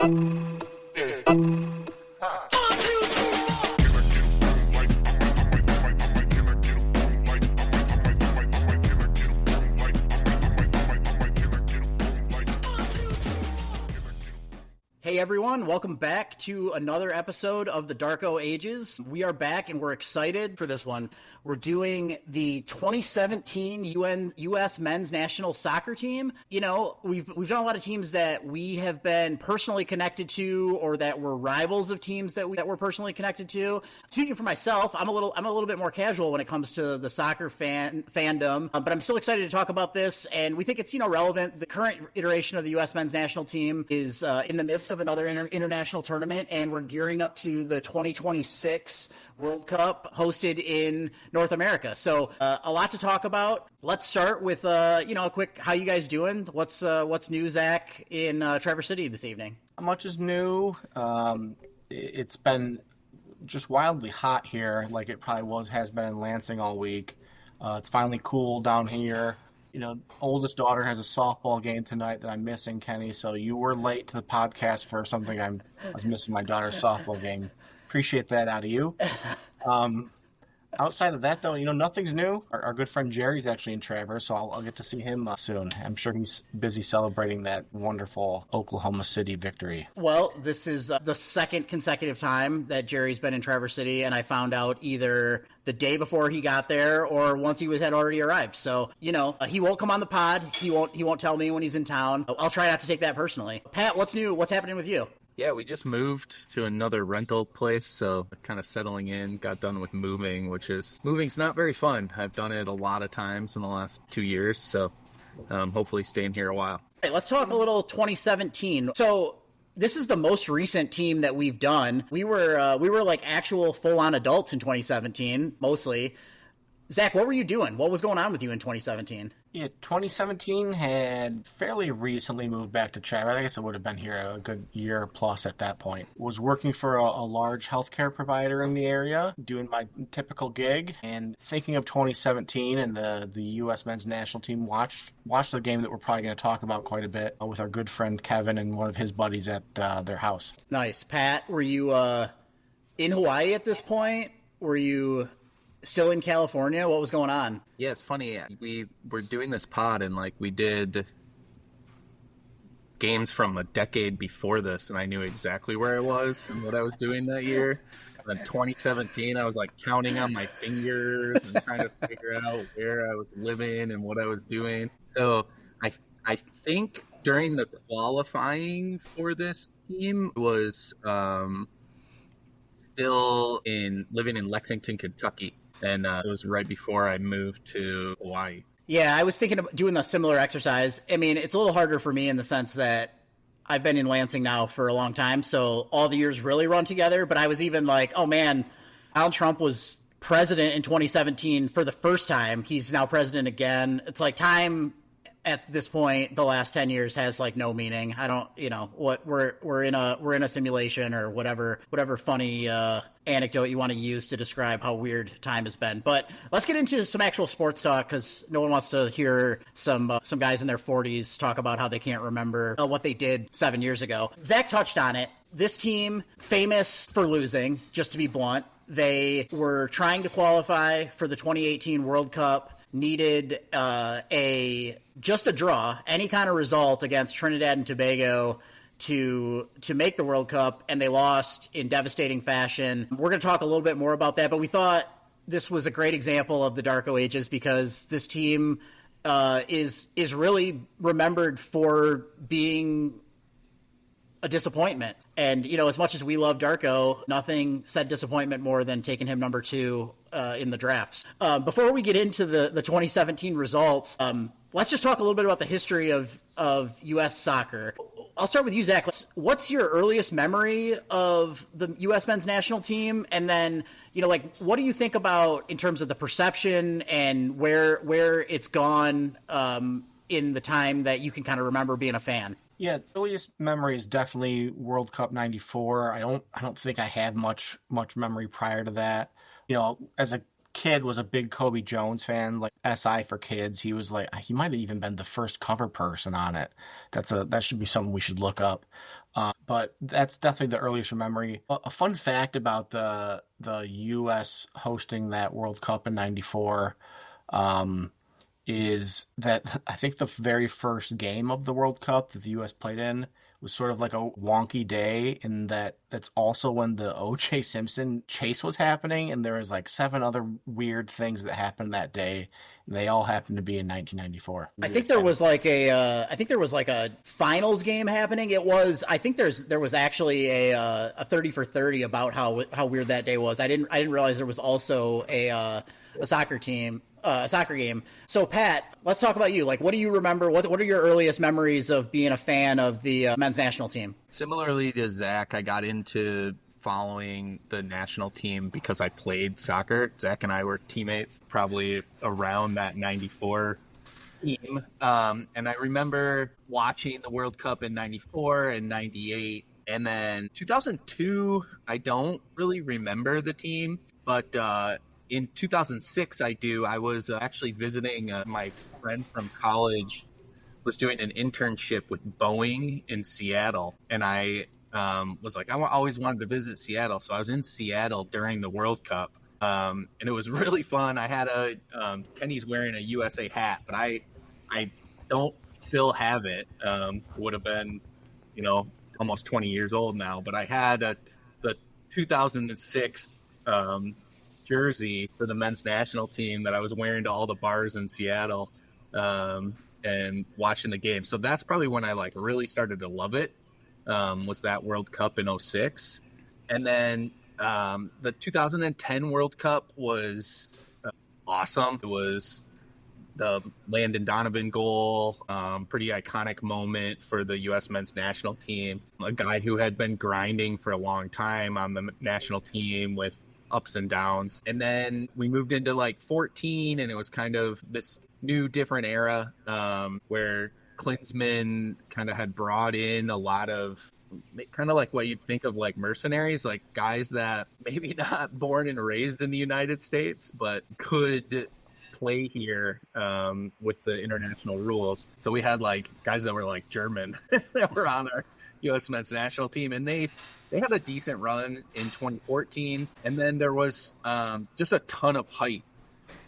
Hey everyone, welcome back to another episode of the Darko Ages. We are back and we're excited for this one. We're doing the 2017 US men's national soccer team. You know, we've done a lot of teams that we have been personally connected to, or that were rivals of teams that we're personally connected to. Speaking for myself, I'm a little bit more casual when it comes to the soccer fandom, but I'm still excited to talk about this, and we think it's relevant. The current iteration of the US men's national team is in the midst of another international tournament, and we're gearing up to the 2026 World Cup hosted in North America. So a lot to talk about. Let's start with a quick, how you guys doing? What's new, Zach, in Traverse City this evening? Not much is new. It's been just wildly hot here, like it probably has been in Lansing all week. It's finally cool down here. Oldest daughter has a softball game tonight that I'm missing, Kenny. So you were late to the podcast for something. I was missing my daughter's softball game. Appreciate that out of you. Outside of that, though, nothing's new. Our good friend Jerry's actually in Traverse, so I'll get to see him soon. I'm sure he's busy celebrating that wonderful Oklahoma City victory. Well, this is the second consecutive time that Jerry's been in Traverse City, and I found out either the day before he got there or once he had already arrived. So, he won't come on the pod. He won't tell me when he's in town. I'll try not to take that personally. Pat, what's new? What's happening with you? Yeah, we just moved to another rental place, so kind of settling in, got done with moving's not very fun. I've done it a lot of times in the last 2 years, so hopefully staying here a while. Hey, let's talk a little 2017. So this is the most recent team that we've done. We were like actual full-on adults in 2017, mostly. Zach, what were you doing? What was going on with you in 2017? Yeah, 2017 had fairly recently moved back to Traverse. I guess it would have been here a good year plus at that point. Was working for a large healthcare provider in the area, doing my typical gig, and thinking of 2017 and the U.S. men's national team. Watched the game that we're probably going to talk about quite a bit with our good friend Kevin and one of his buddies at their house. Nice. Pat, were you in Hawaii at this point? Were you still in California? What was going on? Yeah, it's funny. We were doing this pod, and we did games from a decade before this, and I knew exactly where I was and what I was doing that year. And then 2017, I was counting on my fingers and trying to figure out where I was living and what I was doing. So I think during the qualifying for this team was still living in Lexington, Kentucky. And it was right before I moved to Hawaii. Yeah, I was thinking of doing a similar exercise. I mean, it's a little harder for me in the sense that I've been in Lansing now for a long time, so all the years really run together. But I was even like, oh man, Donald Trump was president in 2017 for the first time. He's now president again. It's like time at this point, the last 10 years has no meaning. I don't, what we're in a simulation or whatever funny anecdote you want to use to describe how weird time has been. But let's get into some actual sports talk, because no one wants to hear some guys in their 40s talk about how they can't remember what they did 7 years ago. Zach touched on it. This team, famous for losing, just to be blunt. They were trying to qualify for the 2018 World Cup. Needed just a draw, any kind of result against Trinidad and Tobago to make the World Cup, and they lost in devastating fashion. We're going to talk a little bit more about that, but we thought this was a great example of the Darko Ages, because this team is really remembered for being a disappointment. And, as much as we love Darko, nothing said disappointment more than taking him number 2 in the drafts. Before we get into the 2017 results, let's just talk a little bit about the history of U.S. soccer. I'll start with you, Zach. What's your earliest memory of the U.S. men's national team? And then, what do you think about in terms of the perception and where it's gone in the time that you can kind of remember being a fan? Yeah, earliest memory is definitely World Cup '94. I don't think I had much memory prior to that. As a kid was a big Kobe Jones fan, like SI for Kids. He was like, he might have even been the first cover person on it. That should be something we should look up. But that's definitely the earliest memory. A fun fact about the U.S. hosting that World Cup in '94 is that I think the very first game of the World Cup that the U.S. played in was sort of like a wonky day in that's also when the O.J. Simpson chase was happening, and there was like 7 other weird things that happened that day, and they all happened to be in 1994. I think there was like a finals game happening. I think there was actually a 30 for 30 about how weird that day was. I didn't realize there was also a soccer game. So Pat, let's talk about you. Like, what do you remember? What are your earliest memories of being a fan of the men's national team? Similarly to Zach, I got into following the national team because I played soccer. Zach and I were teammates probably around that 94 team. And I remember watching the World Cup in 94 and 98. And then 2002, I don't really remember the team, but in 2006, I do. I was actually visiting my friend from college was doing an internship with Boeing in Seattle. And I was like, I always wanted to visit Seattle. So I was in Seattle during the World Cup. And it was really fun. I had Kenny's wearing a USA hat, but I don't still have it. Would have been, almost 20 years old now. But I had the 2006 jersey for the men's national team that I was wearing to all the bars in Seattle and watching the game. So that's probably when I really started to love it, was that World Cup in 06. And then the 2010 World Cup was awesome. It was the Landon Donovan goal, pretty iconic moment for the U.S. men's national team. A guy who had been grinding for a long time on the national team with ups and downs. And then we moved into 14, and it was kind of this new different era where Klinsmann kind of had brought in a lot of kind of like what you'd think of mercenaries, like guys that maybe not born and raised in the United States, but could play here with the international rules. So we had guys that were German that were on our U.S. men's national team, and they had a decent run in 2014. And then there was just a ton of hype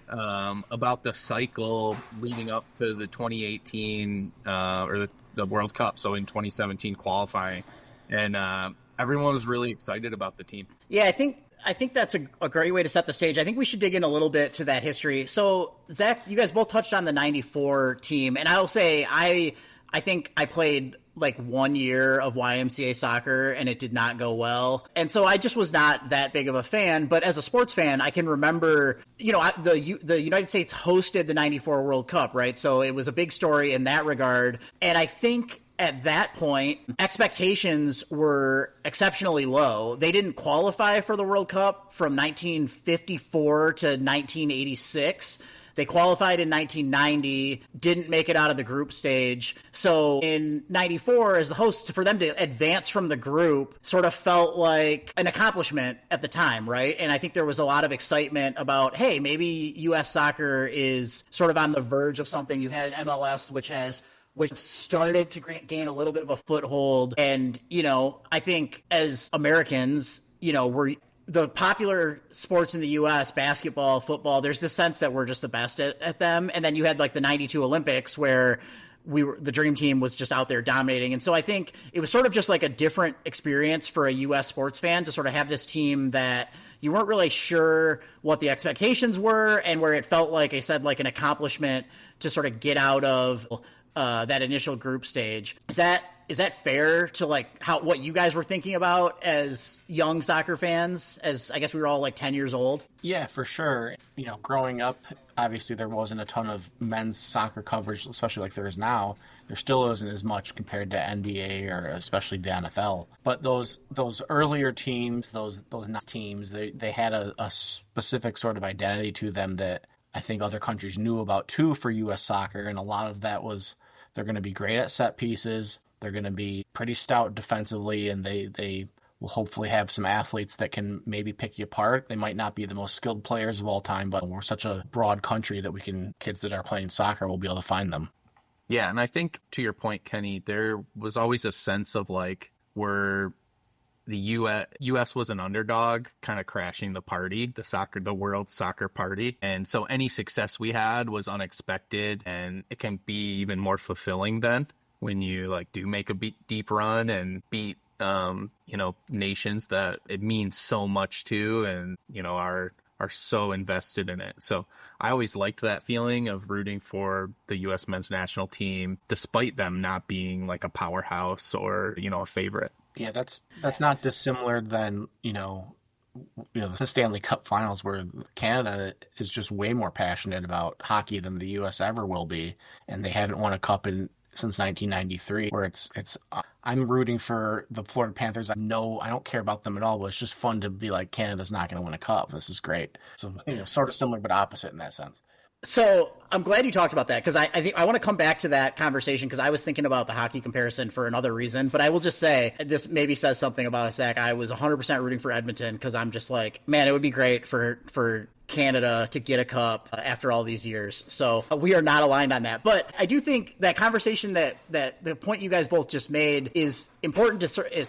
about the cycle leading up to the 2018 or the World Cup. So in 2017 qualifying, and everyone was really excited about the team. Yeah, I think that's a great way to set the stage. I think we should dig in a little bit to that history. So Zach, you guys both touched on the 94 team, and I'll say I think I played 1 year of YMCA soccer, and it did not go well. And so I just was not that big of a fan. But as a sports fan, I can remember, the United States hosted the 94 World Cup, right? So it was a big story in that regard. And I think at that point, expectations were exceptionally low. They didn't qualify for the World Cup from 1954 to 1986. They qualified in 1990, didn't make it out of the group stage. So in 94, as the hosts, for them to advance from the group sort of felt like an accomplishment at the time, right? And I think there was a lot of excitement about, hey, maybe U.S. soccer is sort of on the verge of something. You had MLS, which started to gain a little bit of a foothold. And, I think as Americans, we're the popular sports in the U.S., basketball, football, there's this sense that we're just the best at them. And then you had the 92 Olympics where the dream team was just out there dominating. And so I think it was sort of just a different experience for a U.S. sports fan to sort of have this team that you weren't really sure what the expectations were, and where it felt like I said, an accomplishment to sort of get out of that initial group stage. Is that fair to what you guys were thinking about as young soccer fans, as I guess we were all 10 years old? Yeah, for sure. Growing up, obviously there wasn't a ton of men's soccer coverage, especially like there is now. There still isn't as much compared to NBA or especially the NFL. But those earlier teams, those teams, they had a specific sort of identity to them that I think other countries knew about too for U.S. soccer. And a lot of that was they're going to be great at set pieces. They're going to be pretty stout defensively, and they we'll hopefully have some athletes that can maybe pick you apart. They might not be the most skilled players of all time, but we're such a broad country that kids that are playing soccer will be able to find them. Yeah, and I think to your point, Kenny, there was always a sense of like we're the US was an underdog, kind of crashing the party, the world soccer party. And so any success we had was unexpected, and it can be even more fulfilling then when you like do make a deep run and beat nations that it means so much to, and are so invested in it. So I always liked that feeling of rooting for the U.S. men's national team, despite them not being like a powerhouse or, a favorite. Yeah, that's not dissimilar than, the Stanley Cup finals, where Canada is just way more passionate about hockey than the U.S. ever will be. And they haven't won a cup since 1993, where I'm rooting for the Florida Panthers. I don't care about them at all, but it's just fun to be like, Canada's not going to win a cup. This is great. So, sort of similar, but opposite in that sense. So I'm glad you talked about that, because I think I want to come back to that conversation, because I was thinking about the hockey comparison for another reason. But I will just say, this maybe says something about us, Zach. I was 100% rooting for Edmonton, because I'm just like, man, it would be great for Canada to get a cup after all these years. So we are not aligned on that. But I do think that conversation that the point you guys both just made is important to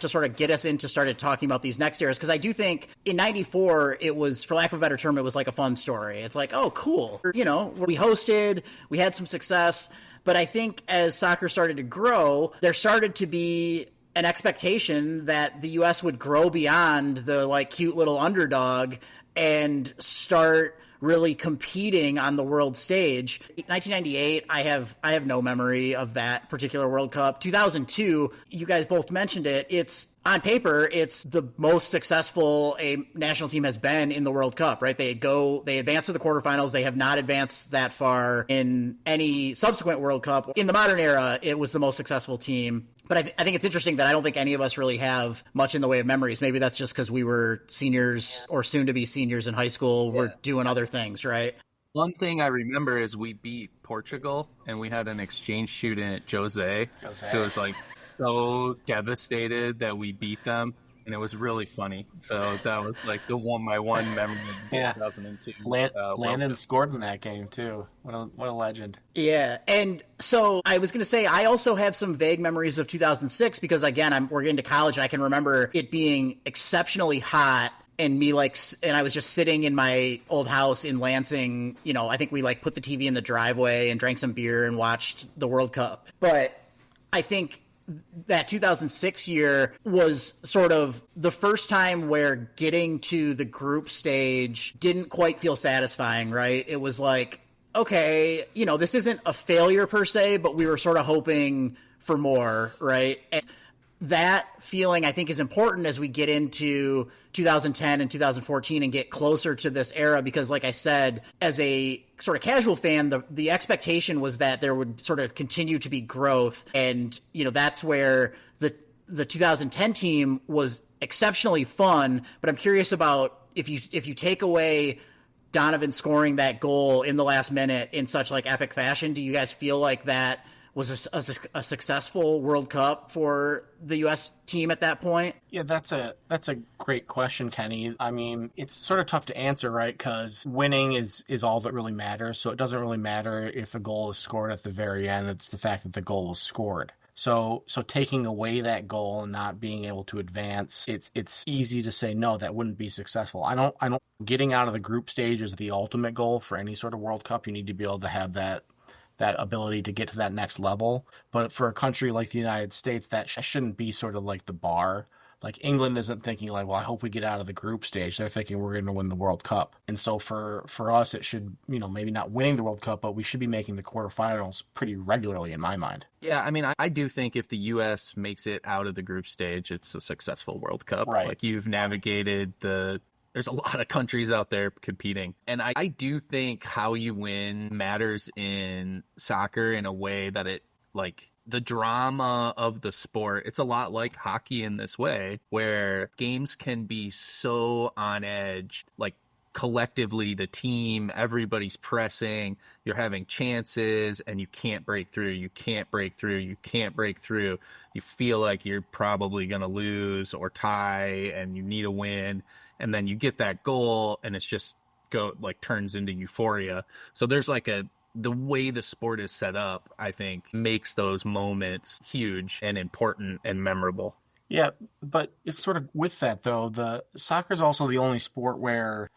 sort of get us into started talking about these next eras. Because I do think in 94, it was, for lack of a better term, it was like a fun story. It's like, oh, cool. We hosted, we had some success. But I think as soccer started to grow, there started to be an expectation that the U.S. would grow beyond the like cute little underdog and start really competing on the world stage. 1998, I have no memory of that particular World Cup. 2002, you guys both mentioned it. It's on paper, it's the most successful a national team has been in the World Cup, right? They advance to the quarterfinals. They have not advanced that far in any subsequent World Cup. In the modern era, it was the most successful team. But I think it's interesting that I don't think any of us really have much in the way of memories. Maybe that's just because we were seniors or soon to be seniors in high school. We're doing other things, right? One thing I remember is we beat Portugal, and we had an exchange student, Jose, who was like so devastated that we beat them. And it was really funny. So that was like my one memory in 2002. Landon scored in that game too. What a legend. Yeah. And so I was going to say, I also have some vague memories of 2006, because again, we're getting to college, and I can remember it being exceptionally hot. And I was just sitting in my old house in Lansing. I think we put the TV in the driveway and drank some beer and watched the World Cup. But I think that 2006 year was sort of the first time where getting to the group stage didn't quite feel satisfying, right? It was like, okay, this isn't a failure per se, but we were sort of hoping for more, right? And that feeling, I think, is important as we get into 2010 and 2014 and get closer to this era, because like I said, as a sort of casual fan, the expectation was that there would sort of continue to be growth. And, that's where the 2010 team was exceptionally fun. But I'm curious about if you take away Donovan scoring that goal in the last minute in such epic fashion, do you guys feel like that was a successful World Cup for the U.S. team at that point? Yeah, that's a great question, Kenny. I mean, it's sort of tough to answer, right? Because winning is all that really matters. So it doesn't really matter if a goal is scored at the very end. It's the fact that the goal was scored. So taking away that goal and not being able to advance, it's easy to say, no, that wouldn't be successful. I don't getting out of the group stage is the ultimate goal for any sort of World Cup. You need to be able to have that ability to get to that next level. But for a country like the United States, that shouldn't be sort of like the bar. Like England isn't thinking well, I hope we get out of the group stage. They're thinking we're going to win the World Cup. And so for us, it should, maybe not winning the World Cup, but we should be making the quarterfinals pretty regularly in my mind. Yeah, I mean, I do think if the U.S. makes it out of the group stage, it's a successful World Cup. Right. You've navigated there's a lot of countries out there competing. And I do think how you win matters in soccer in a way that the drama of the sport, it's a lot like hockey in this way, where games can be so on edge. collectively, the team, everybody's pressing, you're having chances, and you can't break through. You can't break through. You can't break through. You feel like you're probably going to lose or tie, and you need a win. And then you get that goal, and it's just turns into euphoria. So there's the way the sport is set up, I think, makes those moments huge and important and memorable. Yeah, but it's sort of with that, though, the soccer is also the only sport where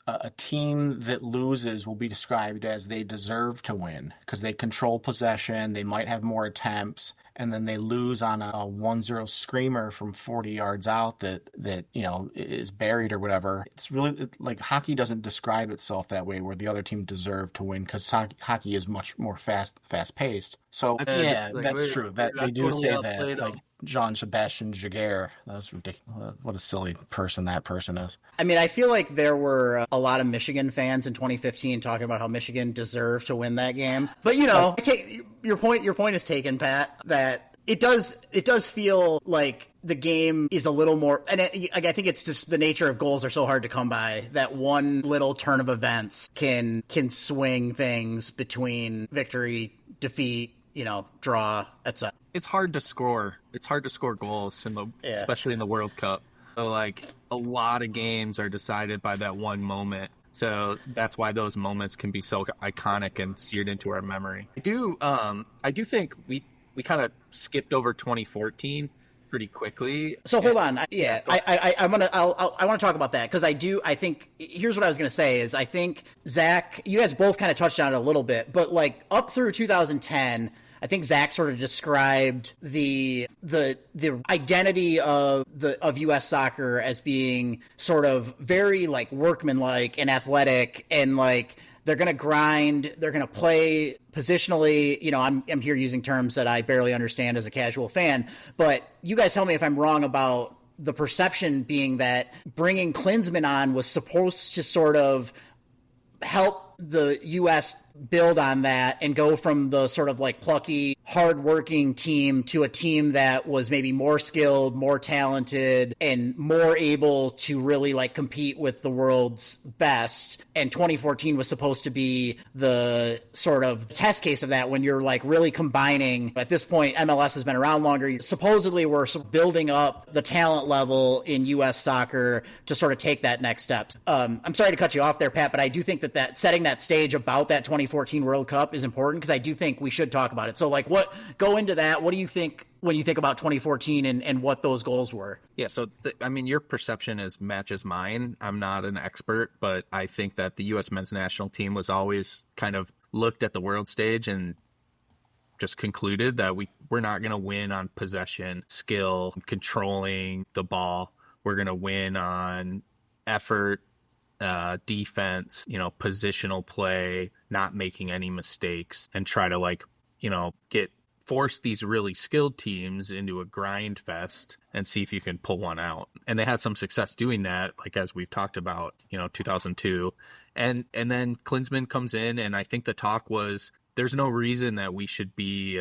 a team that loses will be described as they deserve to win because they control possession, they might have more attempts, and then they lose on a 1-0 screamer from 40 yards out that is buried or whatever. It's really like hockey doesn't describe itself that way where the other team deserved to win because hockey is much more fast-paced. So, that's true. That they do say that, like Jean-Sebastian Jaguar. That's ridiculous. What a silly person that person is. I mean, I feel like there were a lot of Michigan fans in 2015 talking about how Michigan deserved to win that game. But, I take your point. Your point is taken, Pat, that it does feel like the game is a little more, and I think it's just the nature of goals are so hard to come by that one little turn of events can swing things between victory, defeat, draw, etc. It's hard to score. It's hard to score goals, especially in the World Cup. So, a lot of games are decided by that one moment. So that's why those moments can be so iconic and seared into our memory. I do think we kind of skipped over 2014 pretty quickly. So hold on. I want to talk about that because I think here's what I was going to say is I think Zach, you guys both kind of touched on it a little bit, but up through 2010, I think Zach sort of described the identity of U.S. soccer as being sort of very workmanlike and athletic, and they're going to grind, they're going to play positionally. I'm here using terms that I barely understand as a casual fan, but you guys tell me if I'm wrong about the perception being that bringing Klinsmann on was supposed to sort of help the U.S. build on that and go from the sort of plucky, hardworking team to a team that was maybe more skilled, more talented, and more able to really compete with the world's best. And 2014 was supposed to be the sort of test case of that when you're really combining. At this point, MLS has been around longer. Supposedly, we're building up the talent level in U.S. soccer to sort of take that next step. I'm sorry to cut you off there, Pat, but I do think that setting that stage about that 2014 World Cup is important because I do think we should talk about it. So go into that. What do you think when you think about 2014 and what those goals were? Yeah, so your perception matches mine. I'm not an expert, but I think that the U.S. men's national team was always kind of looked at the world stage and just concluded that we're not going to win on possession, skill, controlling the ball. We're going to win on effort, defense, positional play, not making any mistakes, and try to force these really skilled teams into a grind fest and see if you can pull one out. And they had some success doing that, as we've talked about, 2002. And then Klinsmann comes in, and I think the talk was there's no reason that we should be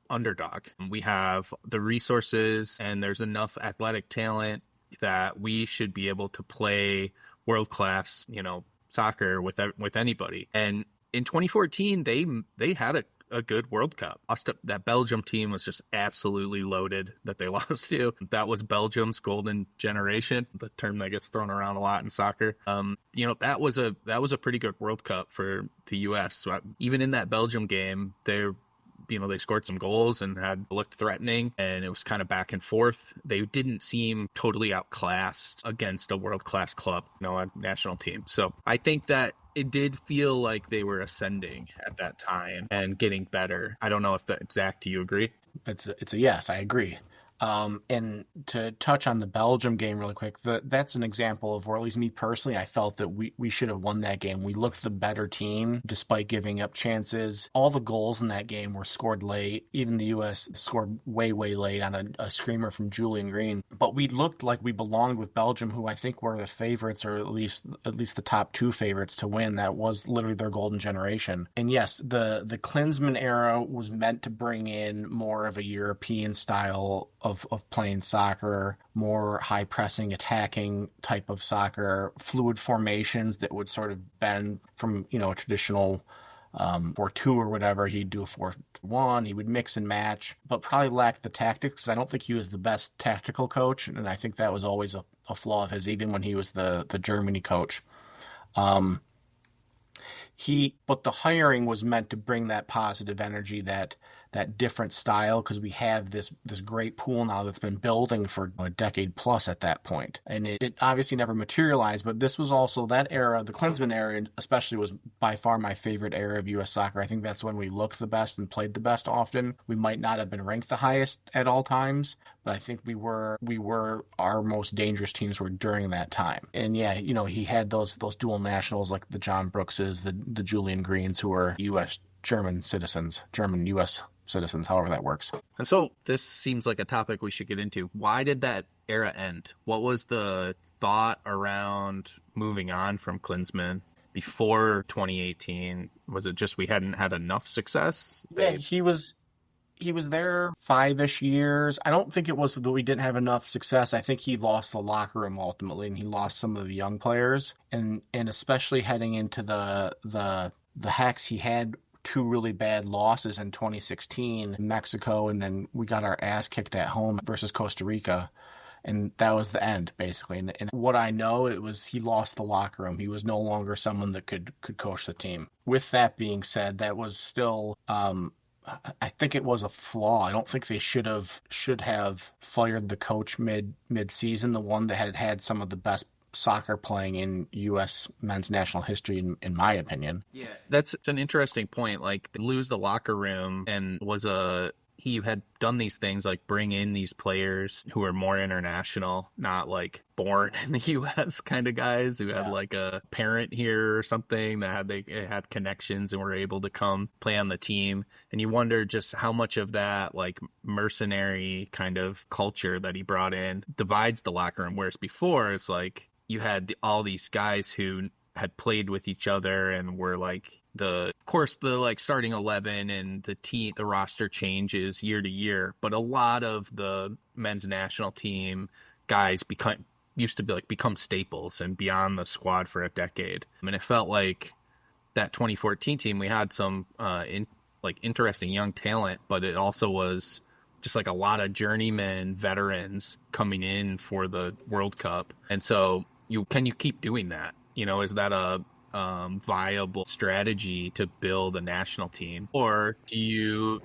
underdog. We have the resources and there's enough athletic talent that we should be able to play world-class, soccer with anybody. And in 2014, they had a good World Cup. That Belgium team was just absolutely loaded that they lost to. That was Belgium's golden generation, the term that gets thrown around a lot in soccer. That was a pretty good World Cup for the U.S. So even in that Belgium game, they scored some goals and had looked threatening, and it was kind of back and forth. They didn't seem totally outclassed against a world-class club, a national team. So I think that it did feel like they were ascending at that time and getting better. I don't know if Zach, do you agree? It's a yes, I agree. And to touch on the Belgium game really quick, that's an example of where, at least me personally, I felt that we should have won that game. We looked the better team despite giving up chances. All the goals in that game were scored late. Even the U.S. scored way, way late on a screamer from Julian Green. But we looked like we belonged with Belgium, who I think were the favorites, or at least the top two favorites to win. That was literally their golden generation. And yes, the Klinsmann era was meant to bring in more of a European style of playing soccer, more high pressing, attacking type of soccer, fluid formations that would sort of bend from, a traditional 4-2 or whatever. He'd do a 4-1. He would mix and match, but probably lacked the tactics. I don't think he was the best tactical coach, and I think that was always a flaw of his, even when he was the Germany coach. But the hiring was meant to bring that positive energy, that different style, because we have this great pool now that's been building for a decade plus at that point. And it obviously never materialized, but this was also that era, the Klinsmann era especially, was by far my favorite era of U.S. soccer. I think that's when we looked the best and played the best often. We might not have been ranked the highest at all times, but I think we were our most dangerous teams were during that time. And yeah, he had those dual nationals like the John Brookses, the Julian Greens, who were German U.S. citizens, however that works. And so this seems like a topic we should get into. Why did that era end? What was the thought around moving on from Klinsmann before 2018? Was it just we hadn't had enough success? Yeah, he was there 5-ish years. I don't think it was that we didn't have enough success. I think he lost the locker room ultimately, and he lost some of the young players. And especially heading into the Hex, he had 2 really bad losses in 2016, Mexico, and then we got our ass kicked at home versus Costa Rica. And that was the end, basically. And what I know, it was he lost the locker room. He was no longer someone that could coach the team. With that being said, that was still, I think it was a flaw. I don't think they should have fired the coach mid-season, the one that had some of the best soccer playing in U.S. men's national history, in my opinion. Yeah, that's an interesting point. Like, they lose the locker room, and he had done these things like bring in these players who are more international, not like born in the U.S. kind of guys who had like a parent here or something that had connections and were able to come play on the team. And you wonder just how much of that like mercenary kind of culture that he brought in divides the locker room. Whereas before, it's like you had all these guys who had played with each other and were like the like starting 11 and the roster changes year to year, but a lot of the men's national team guys used to become staples and beyond the squad for a decade. I mean, it felt like that 2014 team, we had some interesting young talent, but it also was just like a lot of journeyman veterans coming in for the World Cup. And so can you keep doing that? Is that a viable strategy to build a national team? Or do you,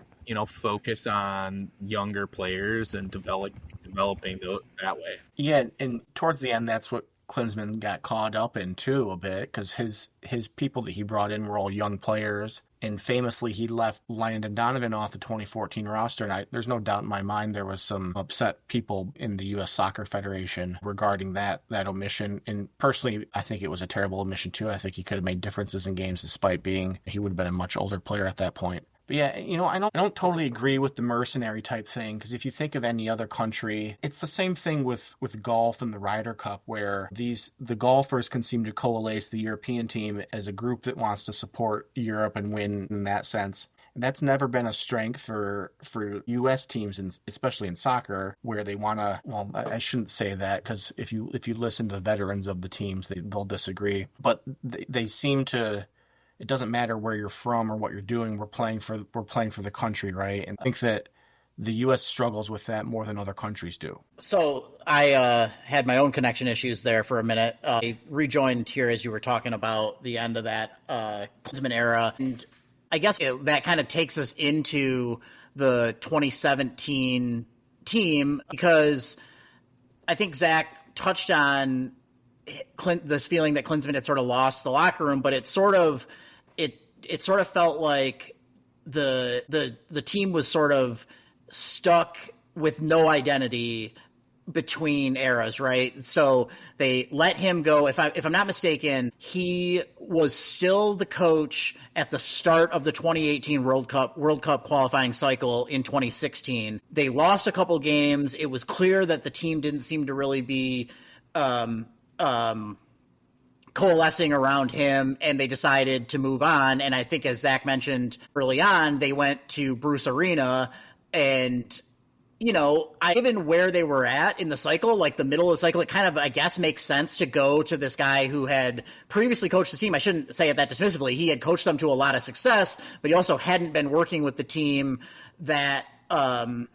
focus on younger players and developing that way? Yeah, and towards the end, that's what Klinsmann got caught up in too a bit, because his people that he brought in were all young players. And famously, he left Landon Donovan off the 2014 roster. And there's no doubt in my mind there was some upset people in the U.S. Soccer Federation regarding that omission. And personally, I think it was a terrible omission too. I think he could have made differences in games despite he would have been a much older player at that point. But yeah, I don't totally agree with the mercenary type thing, because if you think of any other country, it's the same thing with golf and the Ryder Cup, where the golfers can seem to coalesce the European team as a group that wants to support Europe and win in that sense. And that's never been a strength for U.S. teams, especially in soccer, where they want to. Well, I shouldn't say that, because if you listen to the veterans of the teams, they'll disagree. But they seem to. It doesn't matter where you're from or what you're doing. We're playing for the country, right? And I think that the U.S. struggles with that more than other countries do. So I had my own connection issues there for a minute. I rejoined here as you were talking about the end of that Klinsmann era, and I guess that kind of takes us into the 2017 team, because I think Zach touched on this feeling that Klinsmann had sort of lost the locker room, but it sort of felt like the team was sort of stuck with no identity between eras, right? So they let him go. If I'm not mistaken, he was still the coach at the start of the 2018 World Cup qualifying cycle in 2016. They lost a couple games. It was clear that the team didn't seem to really be coalescing around him, and they decided to move on. And I think, as Zach mentioned early on, they went to Bruce Arena, and given where they were at in the cycle, like the middle of the cycle, it kind of, I guess, makes sense to go to this guy who had previously coached the team. I shouldn't say it that dismissively. He had coached them to a lot of success, but he also hadn't been working with the team that, for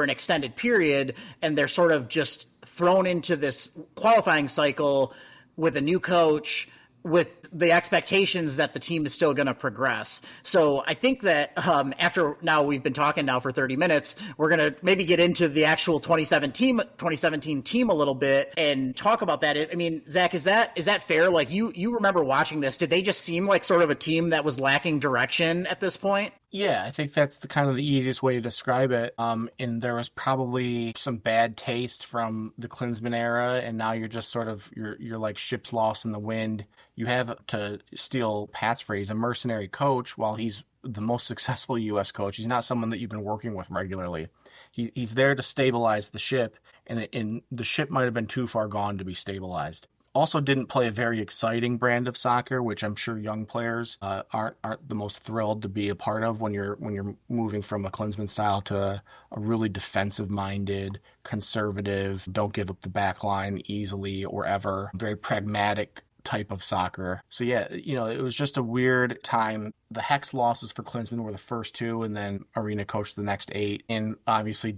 an extended period, and they're sort of just thrown into this qualifying cycle with a new coach, with the expectations that the team is still going to progress. So I think that after now we've been talking now for 30 minutes, we're going to maybe get into the actual 2017 team a little bit and talk about that. I mean, Zach, is that fair? Like you remember watching this, did they just seem like sort of a team that was lacking direction at this point? Yeah, I think that's the kind of the easiest way to describe it. And there was probably some bad taste from the Klinsmann era, and now you're just sort of you're like ships lost in the wind. You have, to steal Pat's phrase, a mercenary coach. While he's the most successful U.S. coach, he's not someone that you've been working with regularly. He's there to stabilize the ship, and the ship might have been too far gone to be stabilized. Also didn't play a very exciting brand of soccer, which I'm sure young players aren't the most thrilled to be a part of when you're moving from a Klinsmann style to a really defensive-minded, conservative, don't give up the back line easily or ever, very pragmatic type of soccer. So yeah, it was just a weird time. The Hex losses for Klinsmann were the first two, and then Arena coached the next 8, and obviously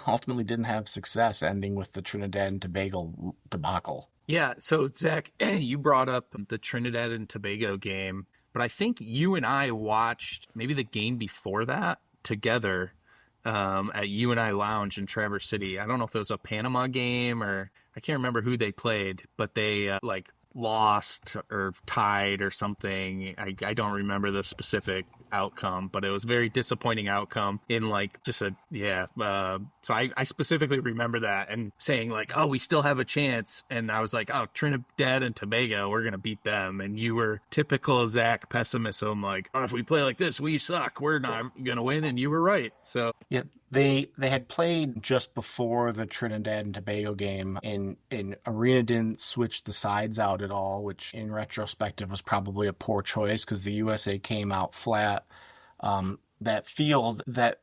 ultimately didn't have success, ending with the Trinidad and Tobago debacle. Yeah, so Zach, you brought up the Trinidad and Tobago game, but I think you and I watched maybe the game before that together at UNI Lounge in Traverse City. I don't know if it was a Panama game or I can't remember who they played, but they lost or tied or something. I don't remember the specific outcome, but it was a very disappointing outcome in so I specifically remember that and saying oh, we still have a chance, and I was like, oh, Trinidad and Tobago, we're gonna beat them, and you were typical Zach pessimism, oh, if we play like this, we suck, we're not gonna win, and you were right. So yeah, they had played just before the Trinidad and Tobago game, and Arena didn't switch the sides out at all, which in retrospective was probably a poor choice because the USA came out flat. That field, that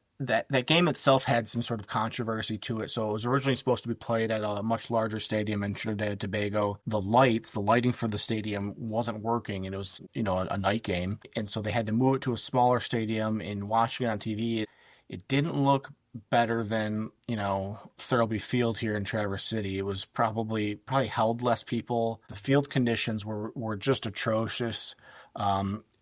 game itself had some sort of controversy to it. So it was originally supposed to be played at a much larger stadium in Trinidad and Tobago. The lighting for the stadium wasn't working, and it was, a night game. And so they had to move it to a smaller stadium. And watching it on TV, it didn't look better than, Thurlby Field here in Traverse City. It was probably held less people. The field conditions were just atrocious.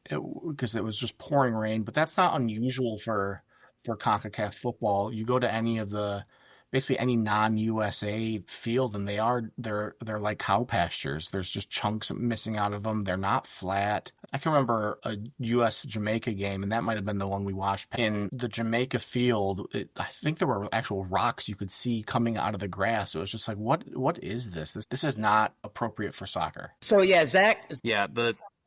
Because it was just pouring rain, but that's not unusual for CONCACAF football. You go to basically any non-USA field, and they're like cow pastures. There's just chunks missing out of them. They're not flat. I can remember a US-Jamaica game, and that might have been the one we watched. In the Jamaica field, I think there were actual rocks you could see coming out of the grass. It was just like, what is this? This is not appropriate for soccer. So yeah, Zach. Yeah,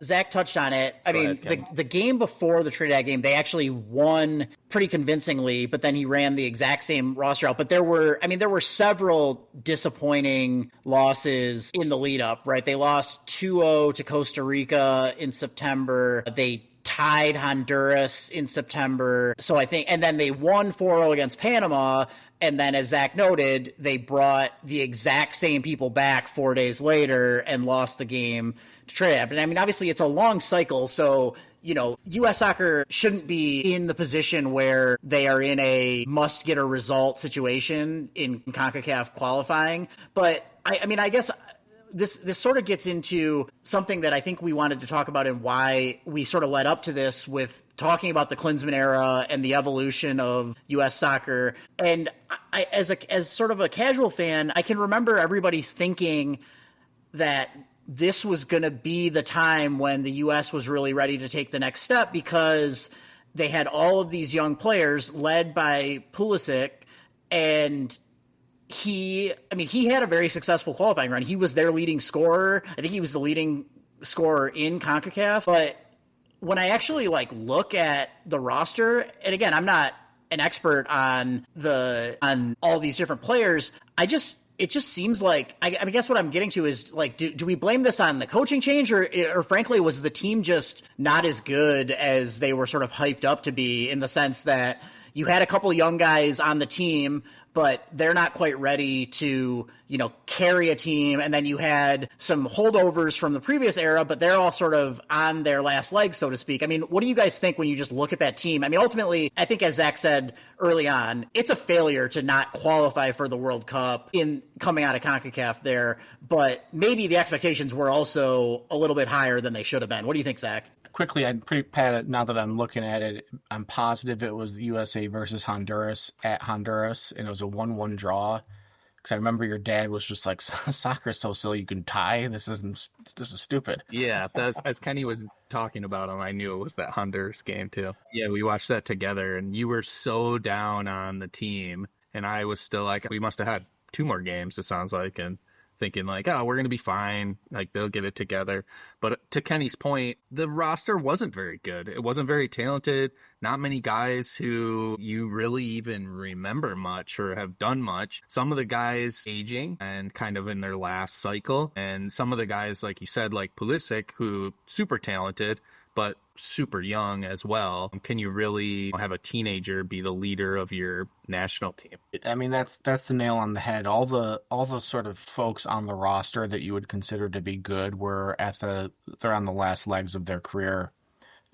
Zach touched on it. I mean, the game before the Trinidad game, they actually won pretty convincingly, but then he ran the exact same roster out. But there were several disappointing losses in the lead up, right? They lost 2-0 to Costa Rica in September. They tied Honduras in September. So I think, and then they won 4-0 against Panama. And then, as Zach noted, they brought the exact same people back 4 days later and lost the game to Trinidad. And I mean, obviously, it's a long cycle. So, U.S. soccer shouldn't be in the position where they are in a must-get-a-result situation in CONCACAF qualifying. But, I guess this sort of gets into something that I think we wanted to talk about and why we sort of led up to this with talking about the Klinsmann era and the evolution of U.S. soccer. And I, as sort of a casual fan, I can remember everybody thinking that this was going to be the time when the U.S. was really ready to take the next step because they had all of these young players led by Pulisic, and he had a very successful qualifying run. He was their leading scorer. I think he was the leading scorer in CONCACAF. But when I actually look at the roster, and again, I'm not an expert on all these different players, it just seems like, I guess what I'm getting to is do we blame this on the coaching change or frankly, was the team just not as good as they were sort of hyped up to be, in the sense that, you had a couple young guys on the team, but they're not quite ready to, carry a team. And then you had some holdovers from the previous era, but they're all sort of on their last legs, so to speak. I mean, what do you guys think when you just look at that team? I mean, ultimately, I think as Zach said early on, it's a failure to not qualify for the World Cup in coming out of CONCACAF there, but maybe the expectations were also a little bit higher than they should have been. What do you think, Zach? Quickly, I'm pretty pat. Now that I'm looking at it, I'm positive it was USA versus Honduras at Honduras, and it was a 1-1 draw. Because I remember your dad was just like, "Soccer is so silly, you can tie. This is stupid." Yeah, as Kenny was talking about him, I knew it was that Honduras game too. Yeah, we watched that together, and you were so down on the team, and I was still like, we must have had 2 more games. It sounds like, and thinking like, oh, we're going to be fine. Like, they'll get it together. But to Kenny's point, the roster wasn't very good. It wasn't very talented. Not many guys who you really even remember much or have done much. Some of the guys aging and kind of in their last cycle. And some of the guys, like you said, like Pulisic, who super talented, but super young as well. Can you really have a teenager be the leader of your national team? I mean, that's the nail on the head. All the sort of folks on the roster that you would consider to be good were they're on the last legs of their career.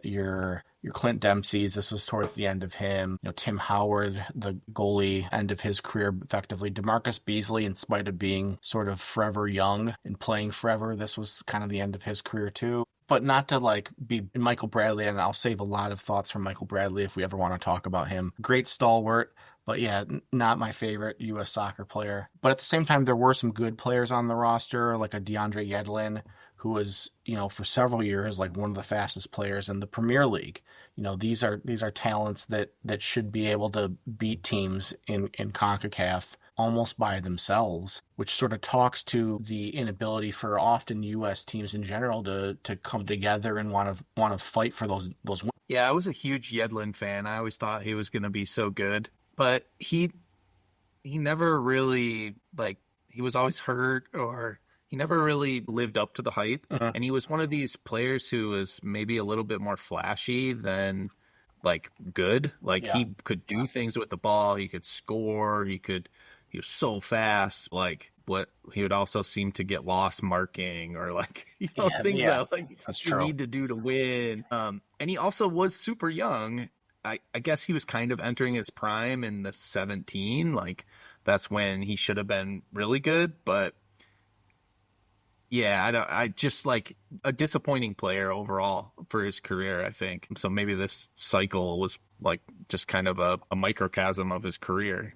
Your Clint Dempsey's, this was towards the end of him. Tim Howard, the goalie, end of his career effectively. DeMarcus Beasley, in spite of being sort of forever young and playing forever, this was kind of the end of his career too. But not to be Michael Bradley, and I'll save a lot of thoughts from Michael Bradley if we ever want to talk about him. Great stalwart, but yeah, not my favorite U.S. soccer player. But at the same time, there were some good players on the roster, like a DeAndre Yedlin, who was, for several years, like one of the fastest players in the Premier League. These are talents that should be able to beat teams in CONCACAF almost by themselves, which sort of talks to the inability for often U.S. teams in general to come together and want to fight for those wins. Yeah, I was a huge Yedlin fan. I always thought he was going to be so good, but he never really, he was always hurt, or he never really lived up to the hype. Uh-huh. And he was one of these players who was maybe a little bit more flashy than good. He could do things with the ball. He could score. He was so fast. What he would also seem to get lost marking, or things that you need to do to win. And he also was super young. I guess he was kind of entering his prime in the 17. That's when he should have been really good. But yeah, I just a disappointing player overall for his career, I think. So maybe this cycle was just kind of a microcosm of his career.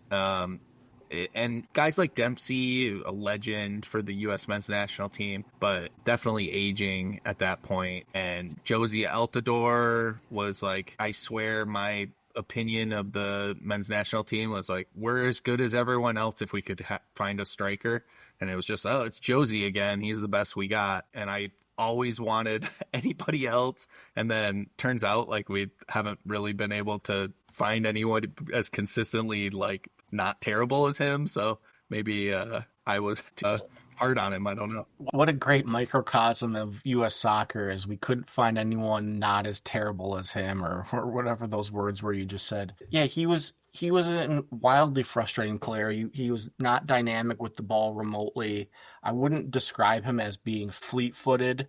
And guys like Dempsey, a legend for the U.S. men's national team, but definitely aging at that point. And Josie Altidore was I swear my opinion of the men's national team was we're as good as everyone else if we could find a striker. And it was just, it's Josie again. He's the best we got. And I always wanted anybody else. And then turns out we haven't really been able to find anyone as consistently not terrible as him. So maybe I was hard on him. I don't know. What a great microcosm of U.S. soccer is we couldn't find anyone not as terrible as him, or whatever those words were you just said. Yeah, he was a wildly frustrating player. He was not dynamic with the ball remotely. I wouldn't describe him as being fleet-footed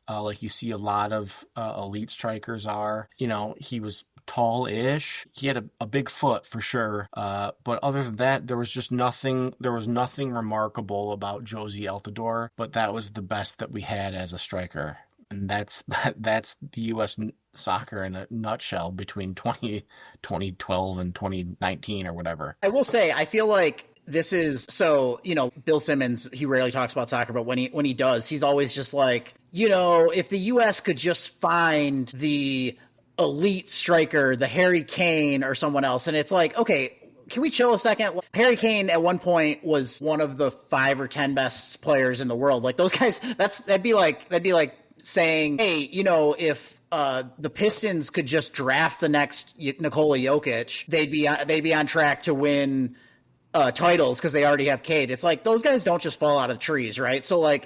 like you see a lot of elite strikers are. He was tall-ish. He had a big foot for sure. But other than that, there was nothing remarkable about Josie Altidore, but that was the best that we had as a striker. And that's the U.S. soccer in a nutshell between 2012 and 2019 or whatever. I will say, I feel like this is so, Bill Simmons, he rarely talks about soccer, but when he does, he's always just if the U.S. could just find the elite striker, the Harry Kane or someone else. And it's okay, can we chill a second? Harry Kane at one point was one of the 5 or 10 best players in the world. Those guys, that'd be like saying, hey, if the Pistons could just draft the next Nikola Jokic, they'd be on track to win titles because they already have Cade. It's those guys don't just fall out of trees, right? So I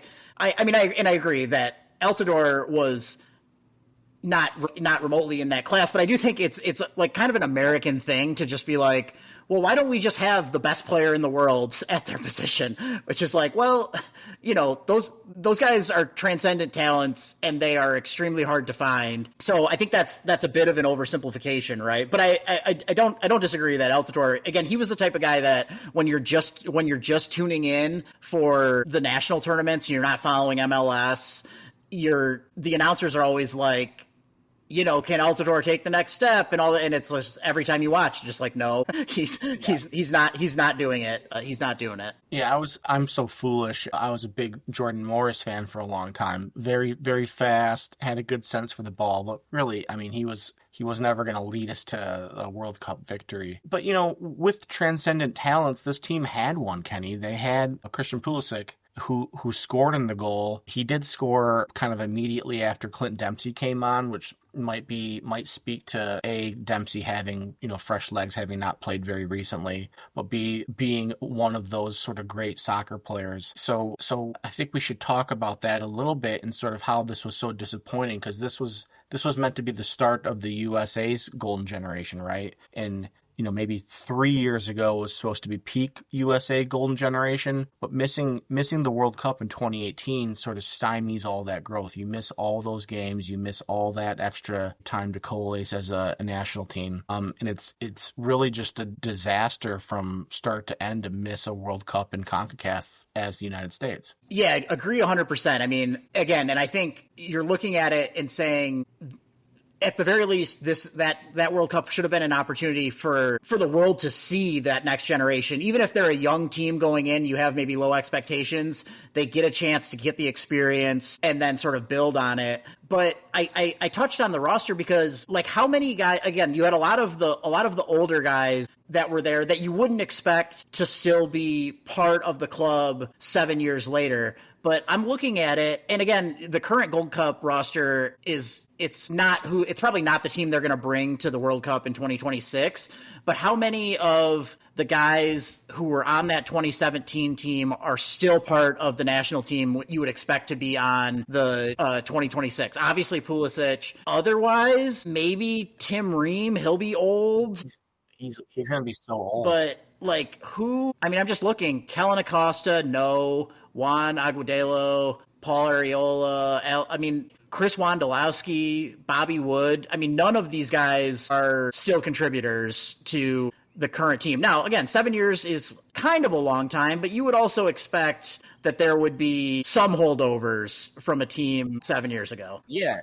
agree that Altidore was not remotely in that class, but I do think it's like kind of an American thing to just be like, well, why don't we just have the best player in the world at their position? Which is like, well, those guys are transcendent talents and they are extremely hard to find. So I think that's a bit of an oversimplification, right? But I don't disagree that Altidore, again, he was the type of guy that when you're just tuning in for the national tournaments and you're not following MLS, the announcers are always like, can Altidore take the next step and all that? And it's just every time you watch, just like, no, he's not doing it. He's not doing it. Yeah, I'm so foolish. I was a big Jordan Morris fan for a long time. Very, very fast, had a good sense for the ball, but really, I mean, he was never going to lead us to a World Cup victory. But, with transcendent talents, this team had one, Kenny. They had a Christian Pulisic who scored in the goal. He did score kind of immediately after Clint Dempsey came on, which might speak to Dempsey having, fresh legs, having not played very recently, but being one of those sort of great soccer players. So I think we should talk about that a little bit and sort of how this was so disappointing, because this was meant to be the start of the USA's golden generation, right? And maybe 3 years ago was supposed to be peak USA golden generation, but missing the World Cup in 2018 sort of stymies all that growth. You miss all those games, you miss all that extra time to coalesce as a national team. And it's really just a disaster from start to end to miss a World Cup in CONCACAF as the United States. Yeah, I agree 100%. I mean, again, and I think you're looking at it and saying, at the very least, that World Cup should have been an opportunity for the world to see that next generation. Even if they're a young team going in, you have maybe low expectations, they get a chance to get the experience and then sort of build on it. But I touched on the roster because, like, how many guys, again, you had a lot of the older guys that were there that you wouldn't expect to still be part of the club 7 years later. But I'm looking at it, and again, the current Gold Cup roster it's probably not the team they're going to bring to the World Cup in 2026. But how many of the guys who were on that 2017 team are still part of the national team you would expect to be on the 2026? Obviously Pulisic. Otherwise, maybe Tim Ream. He'll be old. He's going to be so old. But like who? I mean, I'm just looking. Kellen Acosta, no. Juan Agudelo, Paul Arriola, Chris Wondolowski, Bobby Wood. I mean, none of these guys are still contributors to the current team. Now, again, 7 years is kind of a long time, but you would also expect that there would be some holdovers from a team 7 years ago. Yeah.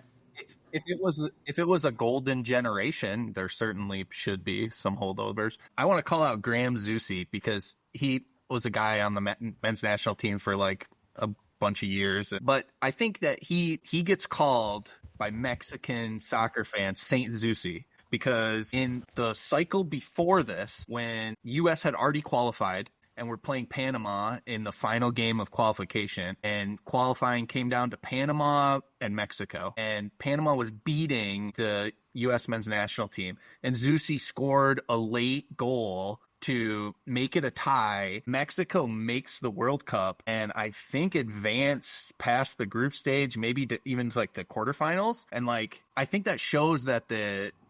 If it was a golden generation, there certainly should be some holdovers. I want to call out Graham Zusi because he was a guy on the men's national team for like a bunch of years. But I think that he gets called by Mexican soccer fans Saint Zusi because in the cycle before this, when U.S. had already qualified and we're playing Panama in the final game of qualification, and qualifying came down to Panama and Mexico, and Panama was beating the U.S. men's national team, and Zusi scored a late goal to make it a tie. Mexico makes the World Cup and I think advanced past the group stage, maybe even to like the quarterfinals. And like, I think that shows that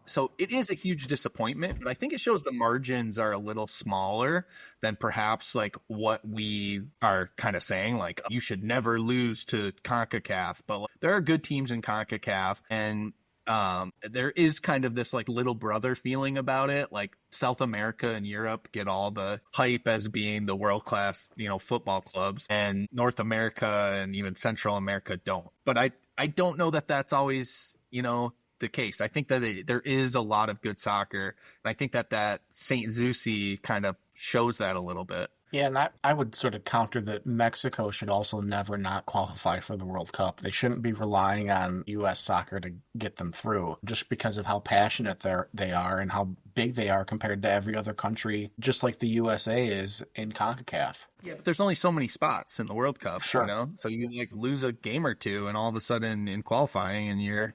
so it is a huge disappointment, but I think it shows the margins are a little smaller than perhaps like what we are kind of saying, like you should never lose to CONCACAF, but like, there are good teams in CONCACAF, and there is kind of this like little brother feeling about it. Like South America and Europe get all the hype as being the world class, football clubs, and North America and even Central America don't. But I don't know that that's always, the case. I think that there is a lot of good soccer, and I think that Saint Zusi kind of shows that a little bit. Yeah, and I would sort of counter that Mexico should also never not qualify for the World Cup. They shouldn't be relying on U.S. soccer to get them through just because of how passionate they are and how big they are compared to every other country, just like the USA is in CONCACAF. Yeah, but there's only so many spots in the World Cup, sure. So you like lose a game or two, and all of a sudden in qualifying, and you're...